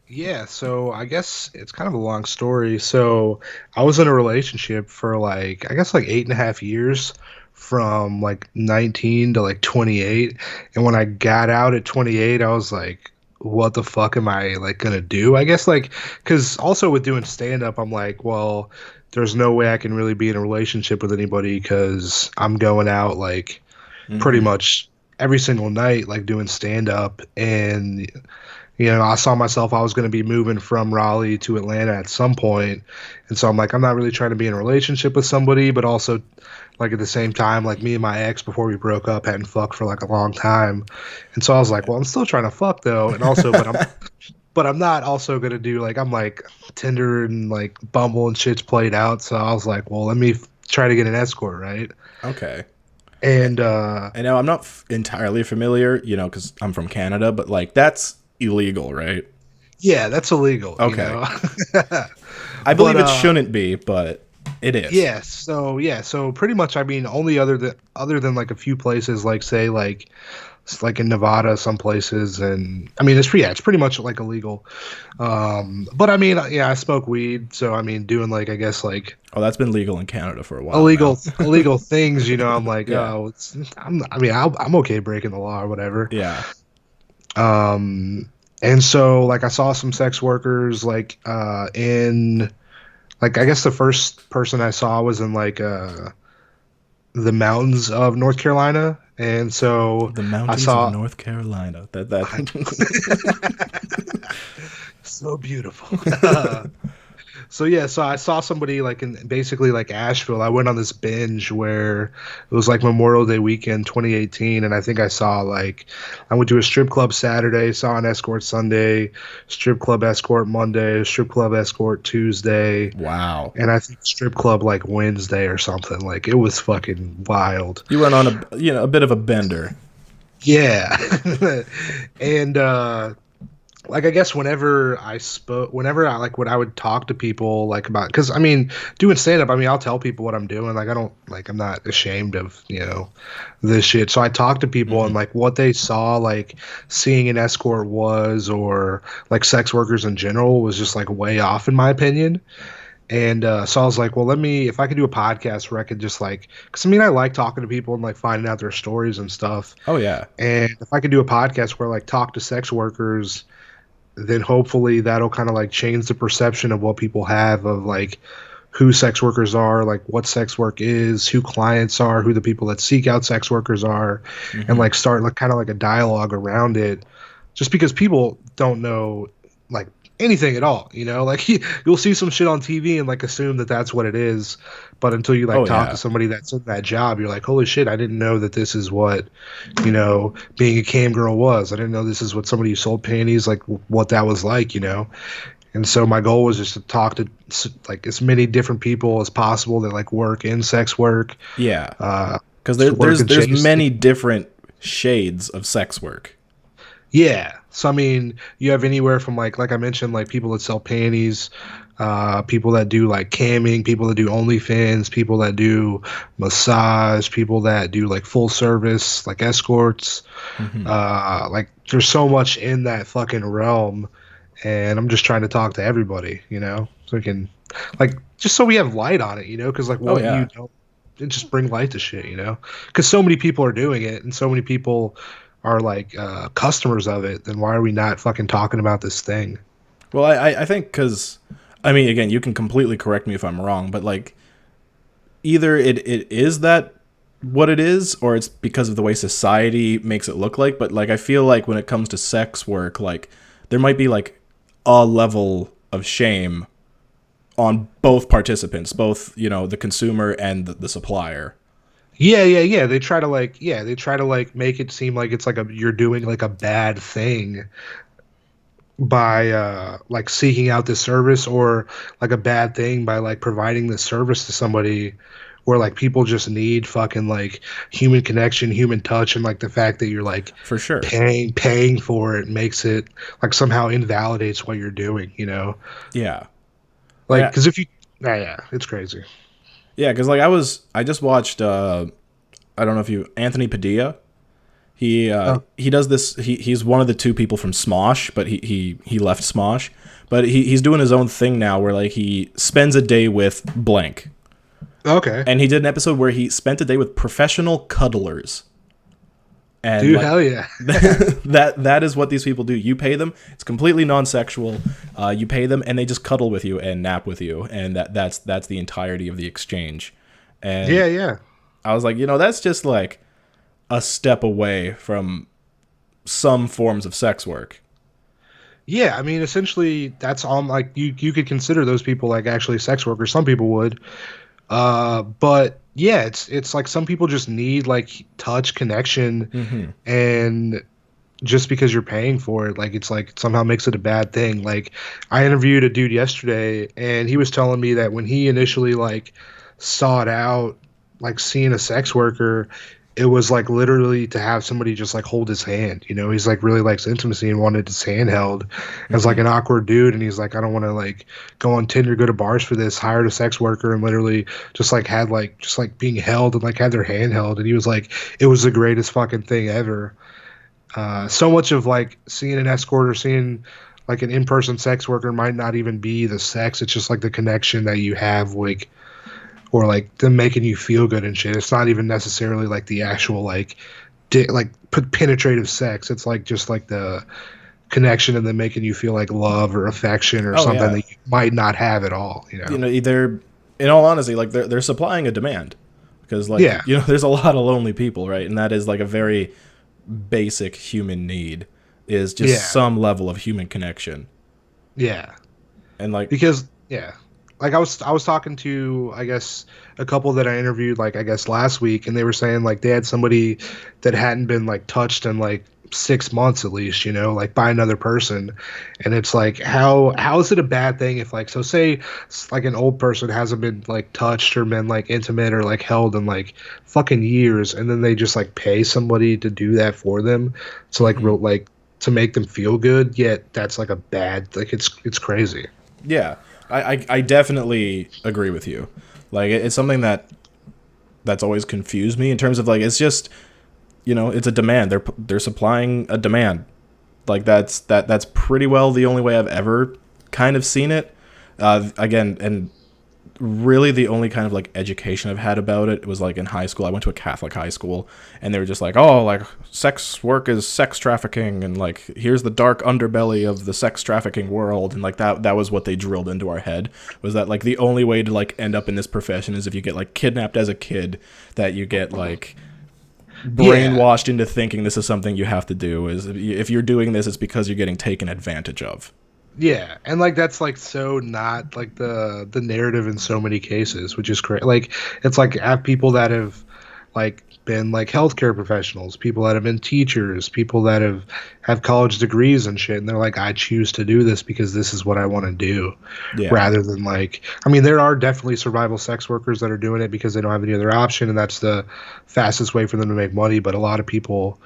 Yeah, so I guess it's kind of a long story. So I was in a relationship for like 8.5 years, from like 19 to like 28. And when I got out at 28, I was like, what the fuck am I like gonna do? I guess like, because also with doing stand up, I'm like, well, there's no way I can really be in a relationship with anybody because I'm going out like pretty much every single night, like doing stand up. And I saw myself, I was going to be moving from Raleigh to Atlanta at some point. And so I'm like, I'm not really trying to be in a relationship with somebody, but also like at the same time, like me and my ex before we broke up hadn't fucked for like a long time, and so I was like, well, I'm still trying to fuck though, and also, but I'm not also gonna do like I'm like Tinder and like Bumble and shit's played out, so I was like, well, let me try to get an escort, right? Okay. And I know I'm not entirely familiar, because I'm from Canada, but like that's illegal, right? yeah, that's illegal, Okay. I But believe it shouldn't be, but it is. so pretty much, I mean, only other than like a few places, like say like it's like in Nevada, some places, and I mean it's pretty much like illegal. But I mean, yeah, I smoke weed, so I mean, doing like I guess like Oh, that's been legal in Canada for a while now. illegal things, I'm like, Yeah. oh, I mean, I'm okay breaking the law or whatever. Yeah. Um, and so like I saw some sex workers like in like I guess the first person I saw was in like the mountains of North Carolina, and so The I mountains of saw North Carolina. That so beautiful. So yeah, so I saw somebody like in basically like Asheville. I went on this binge where it was like Memorial Day weekend 2018, and I think I went to a strip club Saturday, saw an escort Sunday, strip club escort Monday, strip club escort Tuesday, Wow. and I think strip club like Wednesday or something. Like it was fucking wild. You went on a bit of a bender. Yeah. And like I guess whenever I like when I would talk to people like about because I mean doing stand up, I mean I'll tell people what I'm doing, like I don't like I'm not ashamed of this shit, so I talk to people and Hmm. like what they saw like seeing an escort was, or like sex workers in general, was just like way off in my opinion. And so I was like, well, if I could do a podcast where I could just like, because I mean, I like talking to people and like finding out their stories and stuff. Oh yeah. And if I could do a podcast where I like talk to sex workers, then hopefully that'll kind of like change the perception of what people have of like who sex workers are, like what sex work is, who clients are, who the people that seek out sex workers are, and Hmm. like start like kind of like a dialogue around it. Just because people don't know like anything at all, like you'll see some shit on TV and like assume that that's what it is, but until you like Oh talk to yeah. somebody that's in that job, you're like, holy shit, I didn't know that this is what being a cam girl was. I didn't know this is what somebody who sold panties, like what that was like. And so my goal was just to talk to like as many different people as possible that like work in sex work, Yeah. uh, Because work there's adjacent. many different shades of sex work. Yeah. So I mean, you have anywhere from like I mentioned, like people that sell panties, people that do like camming, people that do OnlyFans, people that do massage, people that do like full service, like escorts. Hmm. Like there's so much in that fucking realm, and I'm just trying to talk to everybody, so we can like just so we have light on it, because like Oh what you yeah. don't it just bring light to shit, because so many people are doing it and so many people are like customers of it. Then why are we not fucking talking about this thing? Well, I think because I mean, again, you can completely correct me if I'm wrong, but like either it is that what it is, or it's because of the way society makes it look like. But like I feel like when it comes to sex work, like there might be like a level of shame on both participants, both the consumer and the supplier. Yeah. They try to like make it seem like it's like you're doing like a bad thing by like seeking out this service, or like a bad thing by like providing this service to somebody, where like people just need fucking like human connection, human touch, and like the fact that you're like For sure. paying for it makes it like somehow invalidates what you're doing. Yeah. Like Like because if you yeah, it's crazy. yeah, because like I just watched I don't know if you Anthony Padilla. Oh, He does this. He's one of the two people from Smosh, but he left Smosh. But he's doing his own thing now, where like he spends a day with blank, okay, and he did an episode where he spent a day with professional cuddlers, and dude, like hell yeah. that is what these people do. You pay them. It's completely non-sexual. You pay them, and they just cuddle with you and nap with you, and that's the entirety of the exchange. And Yeah. I was like, that's just like a step away from some forms of sex work. Yeah, I mean, essentially, that's all. Like, you could consider those people like actually sex workers. Some people would, but yeah, it's like some people just need like touch connection, Hmm. and just because you're paying for it, like it's like somehow makes it a bad thing. Like I interviewed a dude yesterday and he was telling me that when he initially like sought out like seeing a sex worker, it was like literally to have somebody just like hold his hand. You know, he's like really likes intimacy and wanted his hand held as like Hmm. an awkward dude. And he's like, I don't want to like go on Tinder, go to bars for this, hired a sex worker and literally just like had like just like being held and like had their hand held. And he was like, it was the greatest fucking thing ever. So much of like seeing an escort or seeing like an in-person sex worker might not even be the sex. It's just like the connection that you have, like, or like them making you feel good and shit. It's not even necessarily like the actual like penetrative sex. It's like just like the connection and then making you feel like love or affection or Oh something yeah, that you might not have at all. You know? either, in all honesty, like they're supplying a demand, because like Yeah, there's a lot of lonely people, right? And that is like a very basic human need, is just yeah, some level of human connection. yeah. And like, Because yeah, like I was talking to I guess a couple that I interviewed like I guess last week, and they were saying like they had somebody that hadn't been like touched in like 6 months at least, you know, like by another person. And it's like how is it a bad thing if like, so say like an old person hasn't been like touched or been like intimate or like held in like fucking years, and then they just like pay somebody to do that for them, to like mhm. to make them feel good, yet that's like a bad, like it's crazy. Yeah, I definitely agree with you. Like it's something that's always confused me in terms of like, it's just, it's a demand. They're supplying a demand. Like that's pretty well the only way I've ever kind of seen it. Again, and really the only kind of like education I've had about it was like in high school. I went to a Catholic high school, and they were just like, "Oh, like sex work is sex trafficking, and like here's the dark underbelly of the sex trafficking world." And like that was what they drilled into our head, was that like the only way to like end up in this profession is if you get like kidnapped as a kid, that you get like Yeah. brainwashed into thinking this is something you have to do. Is if you're doing this, it's because you're getting taken advantage of. Yeah, and like that's like so not like the narrative in so many cases, which is great. Like it's like have people that have like been like healthcare professionals, people that have been teachers, people that have college degrees and shit, and they're like, I choose to do this because this is what I want to do, Yeah. rather than like, I mean, there are definitely survival sex workers that are doing it because they don't have any other option, and that's the fastest way for them to make money. But a lot of people,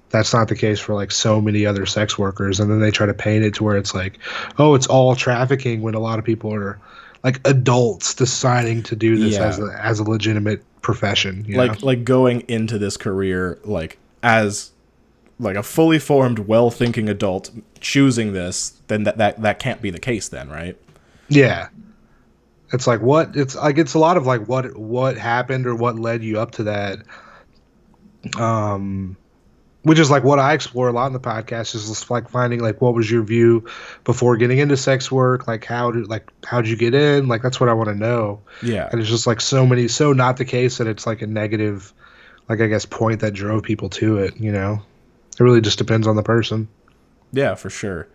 that's not the case for like so many other sex workers, and then they try to paint it to where it's like, oh, it's all trafficking, when a lot of people are like adults deciding to do this Yeah. as a legitimate profession, you know? Like going into this career like as like a fully formed, well thinking adult choosing this, then that can't be the case then, right? Yeah, it's like what, it's like it's a lot of like what happened or what led you up to that. um which is like what I explore a lot in the podcast, is just like finding like what was your view before getting into sex work, like how'd you get in, like that's what I want to know. Yeah. And it's just like so many, so not the case that it's like a negative, like I guess, point that drove people to it, you know? It really just depends on the person. Yeah, for sure.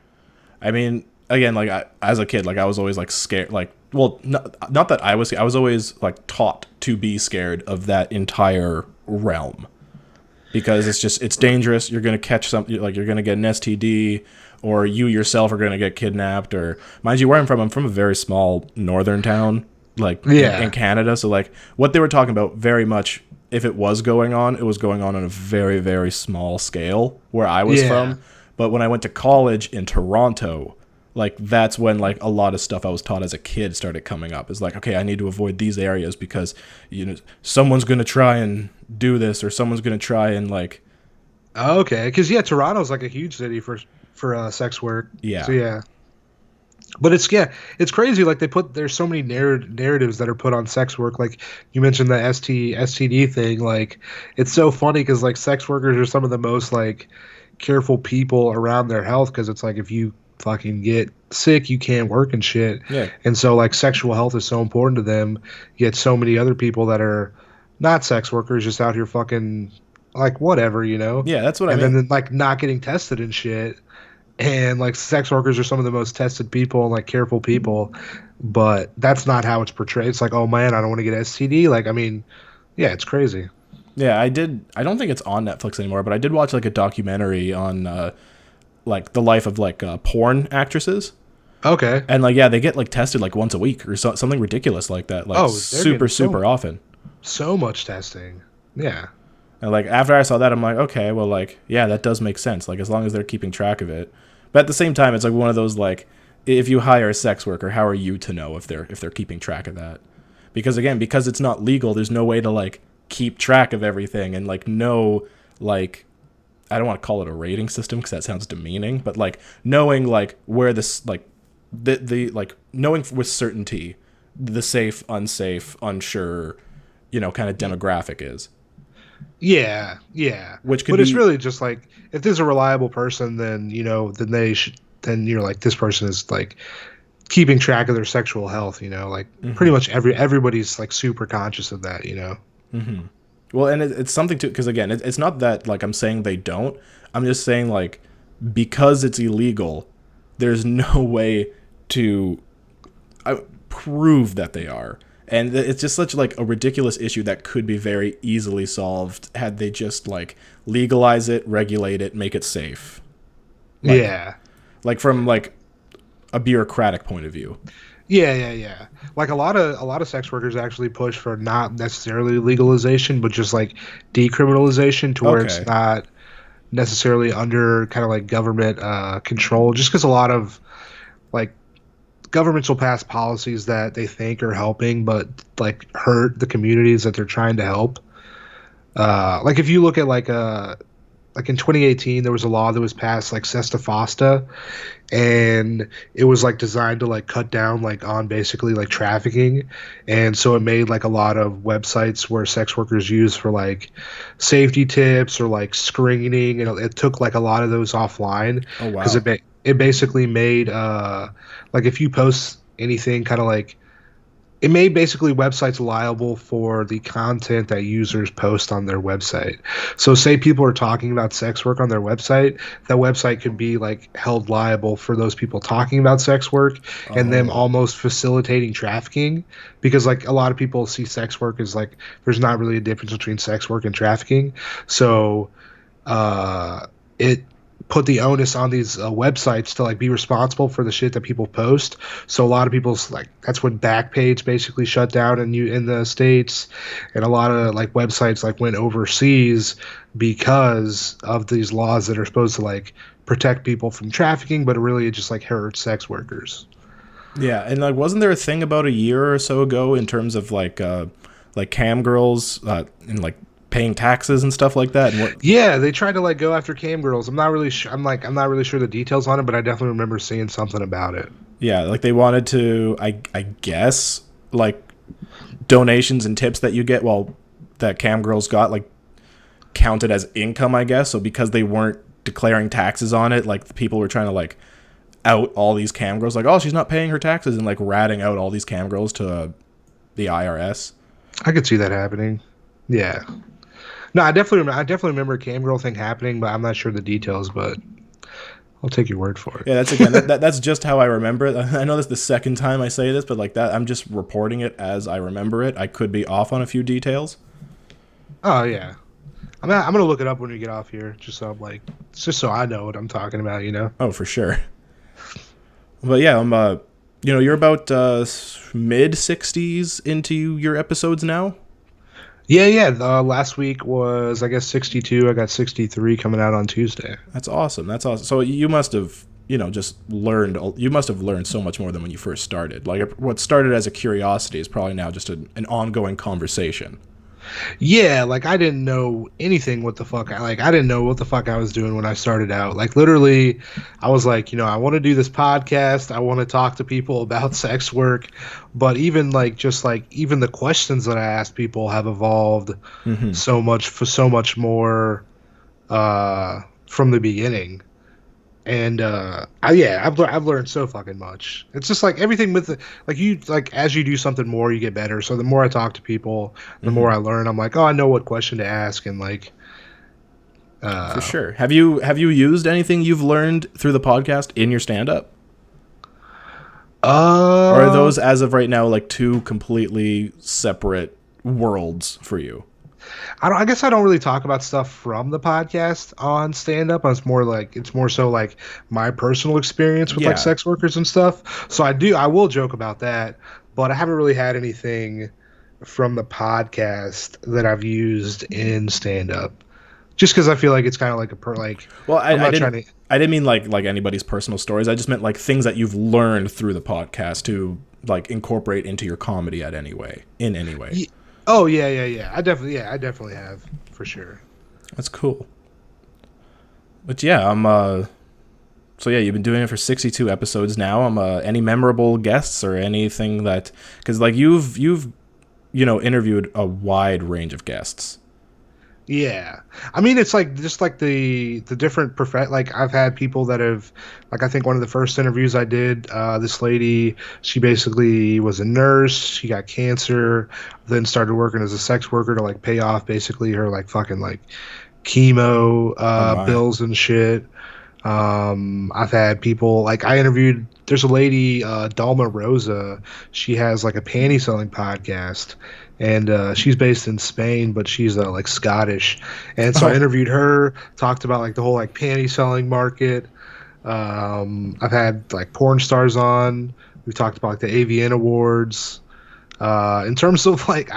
I mean, again, like as a kid, like I was always like scared. Like, well, not that I was always like taught to be scared of that entire realm, because it's dangerous. You're gonna catch something, like you're gonna get an STD, or you yourself are gonna get kidnapped. Or mind you, where I'm from a very small northern town, like in Yeah. Canada. So like what they were talking about, very much, if it was going on, it was going on a very very small scale where I was Yeah. from. But when I went to college in Toronto, like that's when like a lot of stuff I was taught as a kid started coming up. It's like, okay, I need to avoid these areas because someone's gonna try and do this, or someone's gonna try and like, Okay. Because yeah, Toronto's like a huge city for sex work. So yeah, yeah. But it's, yeah, it's crazy. Like they put, there's so many narratives that are put on sex work. Like you mentioned the STD thing. Like it's so funny because like sex workers are some of the most like careful people around their health, because it's like if you fucking get sick, you can't work and shit. yeah, And so like sexual health is so important to them. Yet so many other people that are not sex workers just out here fucking like whatever, you know. yeah. That's what I And mean. then like not getting tested and shit, and like sex workers are some of the most tested people and like careful people, but that's not how it's portrayed. It's like, oh man, I don't want to get STD. Like, I mean, Yeah, it's crazy. Yeah, I did. I don't think it's on Netflix anymore, but I did watch like a documentary on like the life of like porn actresses. Okay. And like, yeah, they get like tested like once a week or something ridiculous like that, like Oh, they're getting super often. so much testing. Yeah. And like after I saw that, I'm like, okay, well, like, yeah, that does make sense. Like as long as they're keeping track of it. But at the same time, it's like one of those like, if you hire a sex worker, how are you to know if they're keeping track of that? Because again, because it's not legal, there's no way to like keep track of everything and like know like I don't want to call it a rating system because that sounds demeaning, but like knowing like where this like the like knowing with certainty the safe, unsafe, unsure, kind of demographic is, Yeah, yeah. which could But it's be really just like if there's a reliable person, then then they should. Then you're like this person is like keeping track of their sexual health. Like pretty much everybody's like super conscious of that. well, and it's something to because again, it's not that like I'm saying they don't. I'm just saying like because it's illegal, there's no way to prove that they are. And it's just such like a ridiculous issue that could be very easily solved had they just like legalize it, regulate it, make it safe. Like Yeah. like from like a bureaucratic point of view. Yeah. Like a lot of sex workers actually push for not necessarily legalization, but just like decriminalization to where it's Okay. not necessarily under kind of like government control. Just because a lot of like governments will pass policies that they think are helping, but like hurt the communities that they're trying to help. Like if you look at like in 2018, there was a law that was passed like Sesta Fosta, and it was like designed to like cut down like on basically like trafficking, and so it made like a lot of websites where sex workers use for like safety tips or like screening, and it took like a lot of those offline Oh because wow. it basically made like if you post anything kind of like it made basically websites liable for the content that users post on their website. So, say people are talking about sex work on their website, that website could be like held liable for those people talking about sex work and them Oh. almost facilitating trafficking because like a lot of people see sex work as like there's not really a difference between sex work and trafficking. So, it put the onus on these websites to like be responsible for the shit that people post. So a lot of people's like that's when Backpage basically shut down in the states, and a lot of like websites like went overseas because of these laws that are supposed to like protect people from trafficking, but really it just like hurts sex workers. Yeah, and like wasn't there a thing about a year or so ago in terms of like cam girls and like paying taxes and stuff like that and what Yeah, they tried to like go after cam girls. I'm not really sure. I'm not really sure the details on it, but I definitely remember seeing something about it. yeah, like they wanted to I guess like donations and tips that you get well that cam girls got like counted as income, I guess. So because they weren't declaring taxes on it, like the people were trying to like out all these cam girls, like, oh, she's not paying her taxes, and like ratting out all these cam girls to the IRS. I could see that happening. Yeah. No, I definitely remember a cam girl thing happening, but I'm not sure the details. But I'll take your word for Yeah, that's again that's just how I remember it. I know this is the second time I say this, but like that, I'm just reporting it as I remember it. I could be off on a few details. Oh yeah, I'm gonna look it up when we get off here, just so I'm like, just so I know what I'm talking about. Oh, for sure. But yeah, I'm you're about mid 60s into your episodes now. Yeah. Last week was I guess 62. I got 63 coming out on Tuesday. That's awesome. That's awesome. So you must have, just learned. You must have learned so much more than when you first started. Like what started as a curiosity is probably now just an ongoing conversation. Yeah, like I didn't know anything what the fuck I didn't know what the fuck I was doing when I started out. Like literally I was like, I want to do this podcast. I want to talk to people about sex work, but even like just like even the questions that I asked people have evolved Hmm. so much more from the beginning. And I've learned so fucking much. It's just like everything with like you like as you do something more, you get better. So the more I talk to people, the more Hmm. I learn. I'm like, oh, I know what question to ask, and like, For uh, sure. Have you used anything you've learned through the podcast in your stand up? Or are uh, those as of right now like two completely separate worlds for you? I guess I don't really talk about stuff from the podcast on stand up. It's more so like my personal experience with like Yeah. sex workers and stuff. So I will joke about that, but I haven't really had anything from the podcast that I've used in stand up. Just because I feel like it's kind of like Well, I'm not trying to. I didn't mean like anybody's personal stories. I just meant like things that you've learned through the podcast to like incorporate into your comedy in any way. Oh yeah. I definitely have for sure. That's cool. But yeah, so yeah, you've been doing it for 62 episodes now. Any memorable guests or anything that, cuz like you've interviewed a wide range of guests. Yeah, I mean it's like just like the different like I've had people that have like I think one of the first interviews I did, this lady, she basically was a nurse, she got cancer, then started working as a sex worker to like pay off basically her like fucking like chemo Oh my. bills and shit. I've had people like I interviewed. There's a lady, Dalma Rosa. She has like a panty selling podcast, and she's based in Spain, but she's like Scottish. And so I Oh, interviewed her, talked about like the whole like panty selling market. I've had like porn stars on. We talked about like the AVN Awards. In terms of like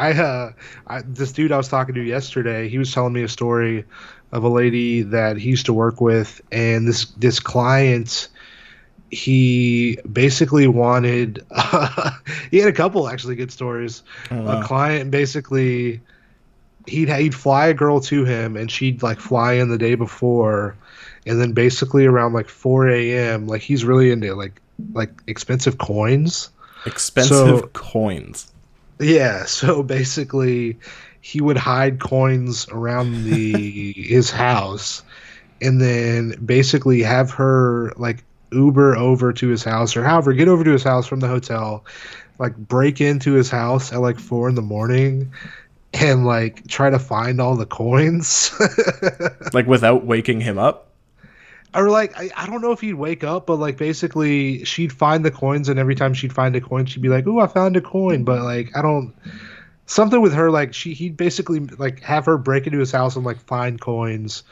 this dude I was talking to yesterday, he was telling me a story of a lady that he used to work with, and this client, he basically wanted he had a couple actually good stories. oh A wow. client basically he'd fly a girl to him, and she'd like fly in the day before, and then basically around like 4 a.m. like he's really into like expensive coins. So Expensive coins. yeah, so basically he would hide coins around the his house, and then basically have her like Uber over to his house, or however get over to his house from the hotel, like break into his house at like 4 in the morning and like try to find all the coins. Like without waking him up? Or like I don't know if he'd wake up, but like basically she'd find the coins, and every time she'd find a coin she'd be like, "Ooh, I found a coin." But like I don't, something with her, like he'd basically like have her break into his house and like find coins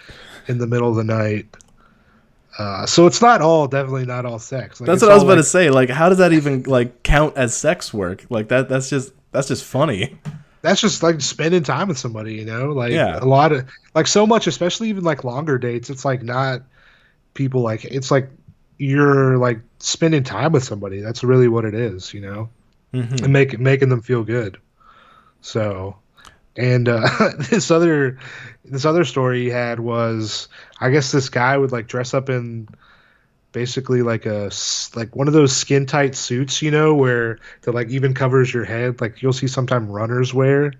in the middle of the night. So it's not all, definitely not all sex. Like That's it's what I was all about to like say. Like how does that even like count as sex work? Like that's just funny. that's just like spending time with somebody, you know? Like Yeah. a lot of like so much, especially even like longer dates. It's like not people like it's like you're like spending time with somebody. That's really what it is, you know? And Mhm. making them feel good. So and this other story he had was, I guess this guy would like dress up in basically like like one of those skin tight suits, you know, where that like even covers your head, like you'll see sometime runners wear.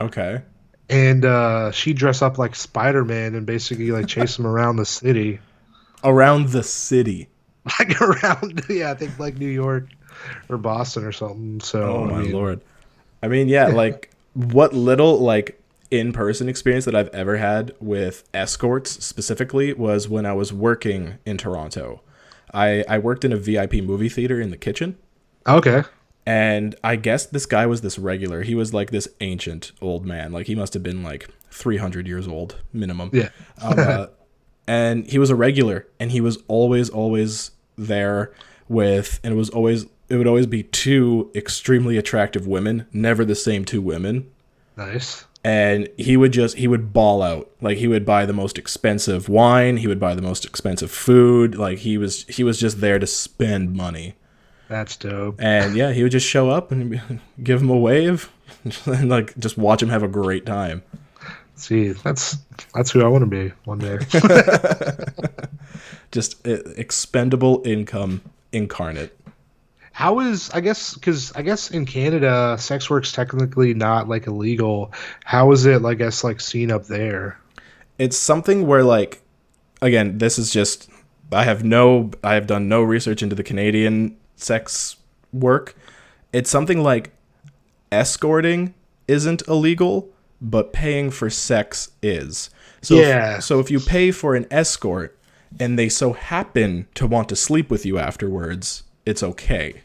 Okay. And she dress up like Spider-Man and basically like chase him around the city, Around the city. like around yeah, I think like New York or Boston or something. Oh So I my mean, lord. I mean, yeah, like what little like in-person experience that I've ever had with escorts specifically was when I was working in Toronto. I worked in a VIP movie theater in the kitchen, okay, and I guess this guy was this regular. He was like this ancient old man. Like he must have been like 300 years old minimum. yeah, Um, uh, and he was a regular, and he was always there with, and it would always be two extremely attractive women, never the same two women. nice. And he would ball out. Like he would buy the most expensive wine, he would buy the most expensive food. Like he was just there to spend money. That's dope. And yeah, he would just show up and give him a wave and like just watch him have a great time. See, that's who I want to be one day. Just expendable income incarnate. How is, I guess, because I guess in Canada, sex work's technically not like illegal. How is it, I guess, like seen up there? It's something where like again, this is just I have done no research into the Canadian sex work. It's something like escorting isn't illegal, but paying for sex is. Yeah. So if you pay for an escort and they so happen to want to sleep with you afterwards, it's okay.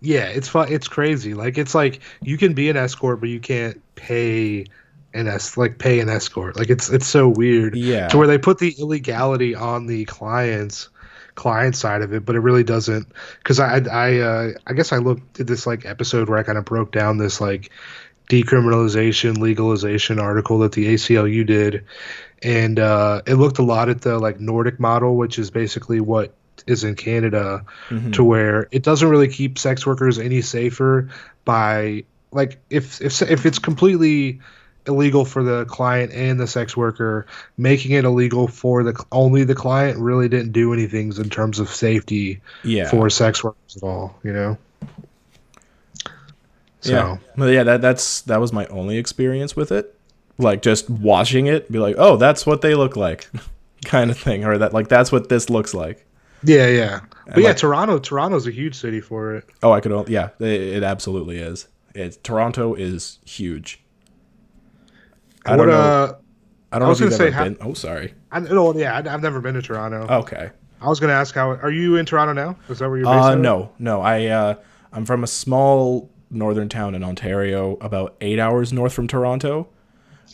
Yeah, it's fun. It's crazy. Like it's like you can be an escort, but you can't pay pay an escort. Like it's so weird to Yeah. where they put the illegality on the client side of it, but it really doesn't. Because I guess I looked at this like episode where I kind of broke down this like decriminalization legalization article that the ACLU did, and it looked a lot at the like Nordic model, which is basically what is in Canada, to Hmm. where it doesn't really keep sex workers any safer by like if it's completely illegal for the client and the sex worker, making it illegal for the only the client really didn't do anything in terms of safety Yeah. for sex workers at all, you know? Yeah. So Well, yeah, that was my only experience with it. Like just watching it, be like, "Oh, that's what they look like." kind of thing, or that like that's what this looks like. yeah, yeah. And But yeah, like, Toronto's a huge city for it. oh, I could only, yeah, it absolutely is. Toronto is huge. I What don't know. I I don't know was if gonna you've say ever how been. Oh, sorry. I no, yeah, I've never been to Toronto. Okay. I was gonna ask how are you in Toronto now? Is that where you're based out of? No, no. I'm from a small northern town in Ontario, about 8 hours north from Toronto.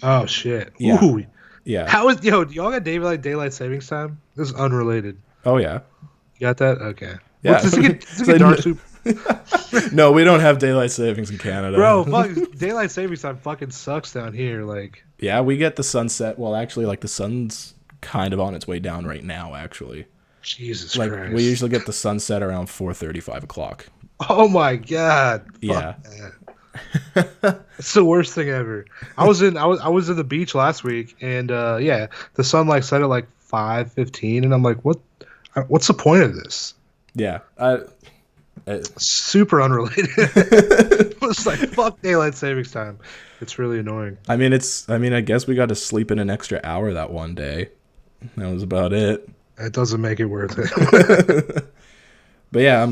Oh shit. Yeah, Ooh. yeah. How is do y'all got daylight savings time? This is unrelated. Oh, yeah, You got that? Okay. What yeah. does it So, get dark soup? no, we don't have daylight savings in Bro, Canada. fuck daylight savings time fucking sucks down here. Like Yeah, we get the sunset. Well, actually, like the sun's kind of on its way down right now. Actually, Jesus like we Christ. usually get the sunset around 4:30, 5 o'clock. Oh my god. Fuck Yeah. that. It's the worst thing ever. I was at the beach last week and yeah, the sun like set at like 5:15 and I'm like, what's the point of this? Yeah. I Super unrelated. It was like fuck daylight savings time. It's really annoying. I mean, I guess we got to sleep in an extra hour that one day. That was about it. It doesn't make it worth it. But yeah,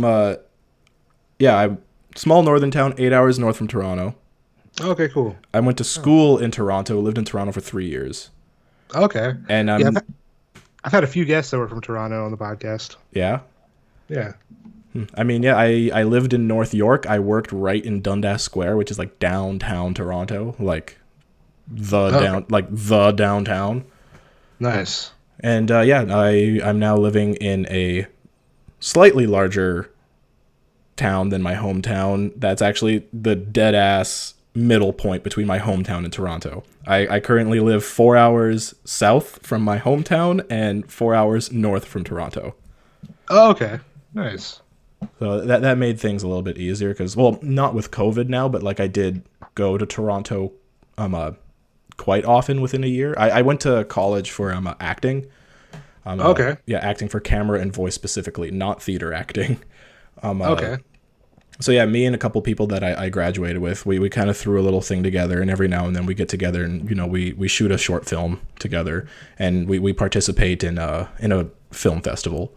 I'm small northern town, 8 hours north from Toronto. Okay, cool. I went to school in Toronto, lived in Toronto for 3 years. Okay. And Yeah, I've had a few guests that were from Toronto on the podcast. yeah. Yeah. I mean, yeah, I lived in North York. I worked right in Dundas Square, which is like downtown Toronto, Okay. like the downtown. Nice. And yeah, I'm now living in a slightly larger town than my hometown. That's actually the dead ass middle point between my hometown and Toronto. I currently live 4 hours south from my hometown and 4 hours north from Toronto. Oh, okay. Nice. So that made things a little bit easier because, well, not with COVID now, but like I did go to Toronto quite often within a year. I went to college for acting. Okay. Yeah, acting for camera and voice specifically, not theater acting. Okay. So yeah, me and a couple people that I graduated with, we kind of threw a little thing together, and every now and then we get together and we shoot a short film together, and we participate in a film festival.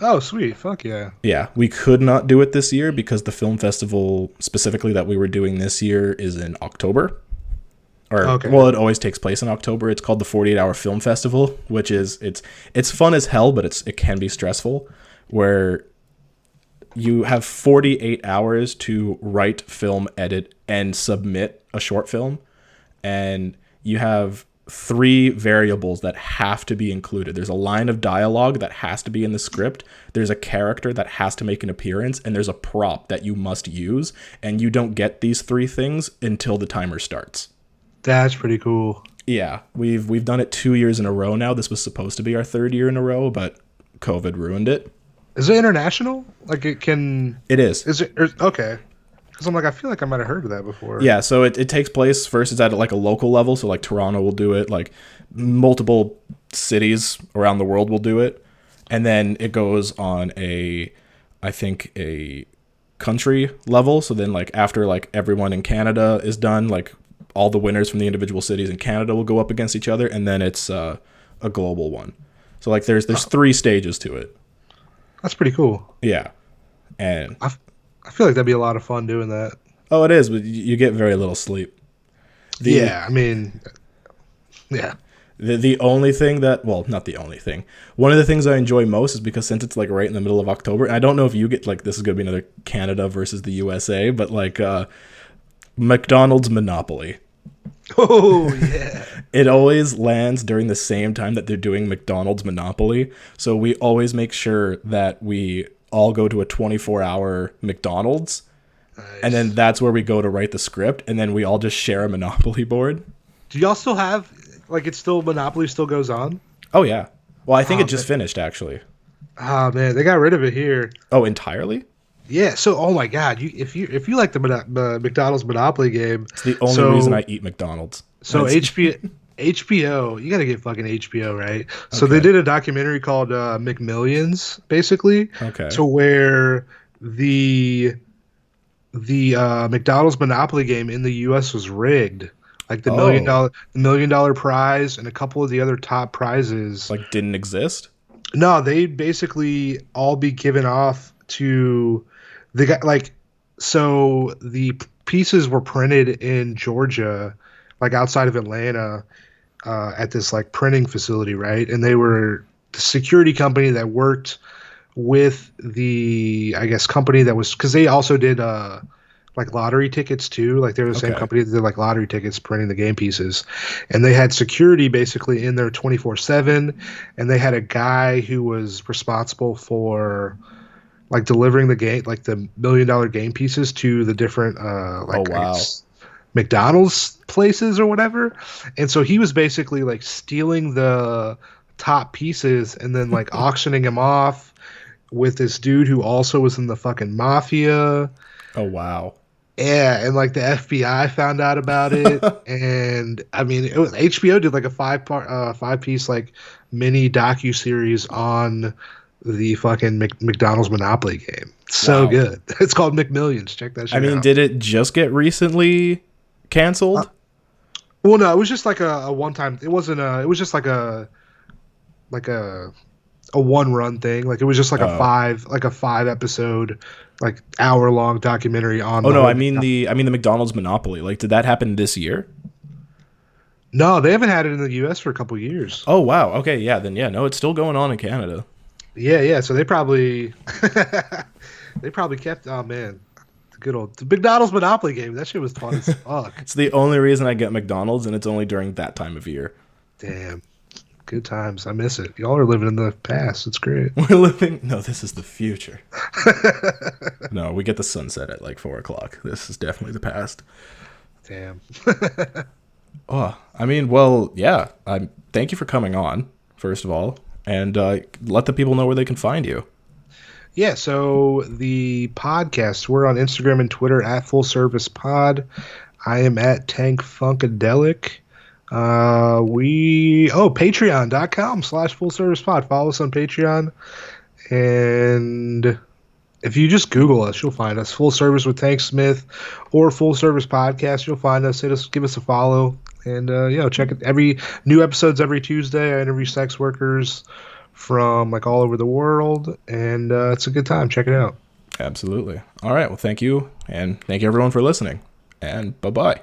Oh, sweet. Fuck yeah. Yeah, we could not do it this year because the film festival specifically that we were doing this year is in October. Or Okay. well, it always takes place in October. It's called the 48-hour film festival, which is it's fun as hell, but it can be stressful where you have 48 hours to write, film, edit, and submit a short film. And you have three variables that have to be included. There's a line of dialogue that has to be in the script. There's a character that has to make an appearance. And there's a prop that you must use. And you don't get these three things until the timer starts. That's pretty cool. Yeah, we've done it 2 years in a row now. This was supposed to be our third year in a row, but COVID ruined it. Is it international? Like it can. It is. Is it okay? Because I'm like, I feel like I might have heard of that before. Yeah, so it takes place first. It's at like a local level, so like Toronto will do it, like multiple cities around the world will do it, and then it goes on I think a country level. So then like after like everyone in Canada is done, like all the winners from the individual cities in Canada will go up against each other, and then it's a global one. So like there's three stages to it. That's pretty cool. Yeah, and I feel like that'd be a lot of fun doing that. oh, it is, but you get very little sleep. The Yeah, I mean, yeah. The only thing that, well, not the only thing. One of the things I enjoy most is because since it's like right in the middle of October, and I don't know if you get like this is going to be another Canada versus the USA, but like McDonald's Monopoly. Oh yeah. It always lands during the same time that they're doing McDonald's Monopoly. So we always make sure that we all go to a 24-hour McDonald's. Nice. And then that's where we go to write the script. And then we all just share a Monopoly board. Do y'all still have like it's still Monopoly still goes on? Oh, yeah. Well, I think Oh, it just finished, actually. Oh man, they got rid of it here. Oh, entirely? Yeah. So, oh my God, if you like the McDonald's Monopoly game, It's the only reason I eat McDonald's. so HBO, you got to get fucking HBO, right? So they did a documentary called McMillions, basically, Okay. to where the McDonald's Monopoly game in the U.S. was rigged. Like the $1 million prize and a couple of the other top prizes. Like, didn't exist? No, they basically all be given off to the guy. Like, so the pieces were printed in Georgia, like outside of Atlanta, at this like printing facility, right? And they were the security company that worked with the, I guess, company that was, because they also did like lottery tickets too. Like they're the same company that did like lottery tickets, printing the game pieces, and they had security basically in there 24/7, and they had a guy who was responsible for like delivering the game, like the $1 million game pieces to the different I guess, McDonald's places or whatever. And so he was basically like stealing the top pieces and then like auctioning them off with this dude who also was in the fucking mafia. Oh, wow. Yeah, and like the FBI found out about it, and I mean, HBO did like a five piece like mini docu series on the fucking McDonald's Monopoly game. So good. It's called McMillions. Check that shit out. I mean, did it just get recently canceled? Well, no, it was just like a one time. It wasn't a. It was just like a one run thing. Like it was just like a five episode, like hour long documentary on. Oh no, I mean the McDonald's Monopoly. Like, did that happen this year? No, they haven't had it in the U.S. for a couple years. Oh wow. Okay, yeah. Then yeah, no, it's still going on in Canada. Yeah. So they probably kept. Oh man, the McDonald's Monopoly game. That shit was fun as fuck. It's the only reason I get McDonald's, and it's only during that time of year. Damn. Good times. I miss it. Y'all are living in the past. It's great. We're living. No, this is the future. No, we get the sunset at like 4:00. This is definitely the past. Damn. Oh, I mean, well, yeah. Thank you for coming on, first of all, and let the people know where they can find you. Yeah, so the podcast, we're on Instagram and Twitter at Full Service Pod. I am at Tank Funkadelic. Patreon.com/Full Service Pod. Follow us on Patreon, and if you just Google us, you'll find us. Full Service with Tank Smith or Full Service Podcast. You'll find us. Give us a follow, and check it. Every new episodes every Tuesday. I interview sex workers from like all over the world, and it's a good time. Check it out. Absolutely. All right. Well, thank you, and thank you everyone for listening, and bye-bye.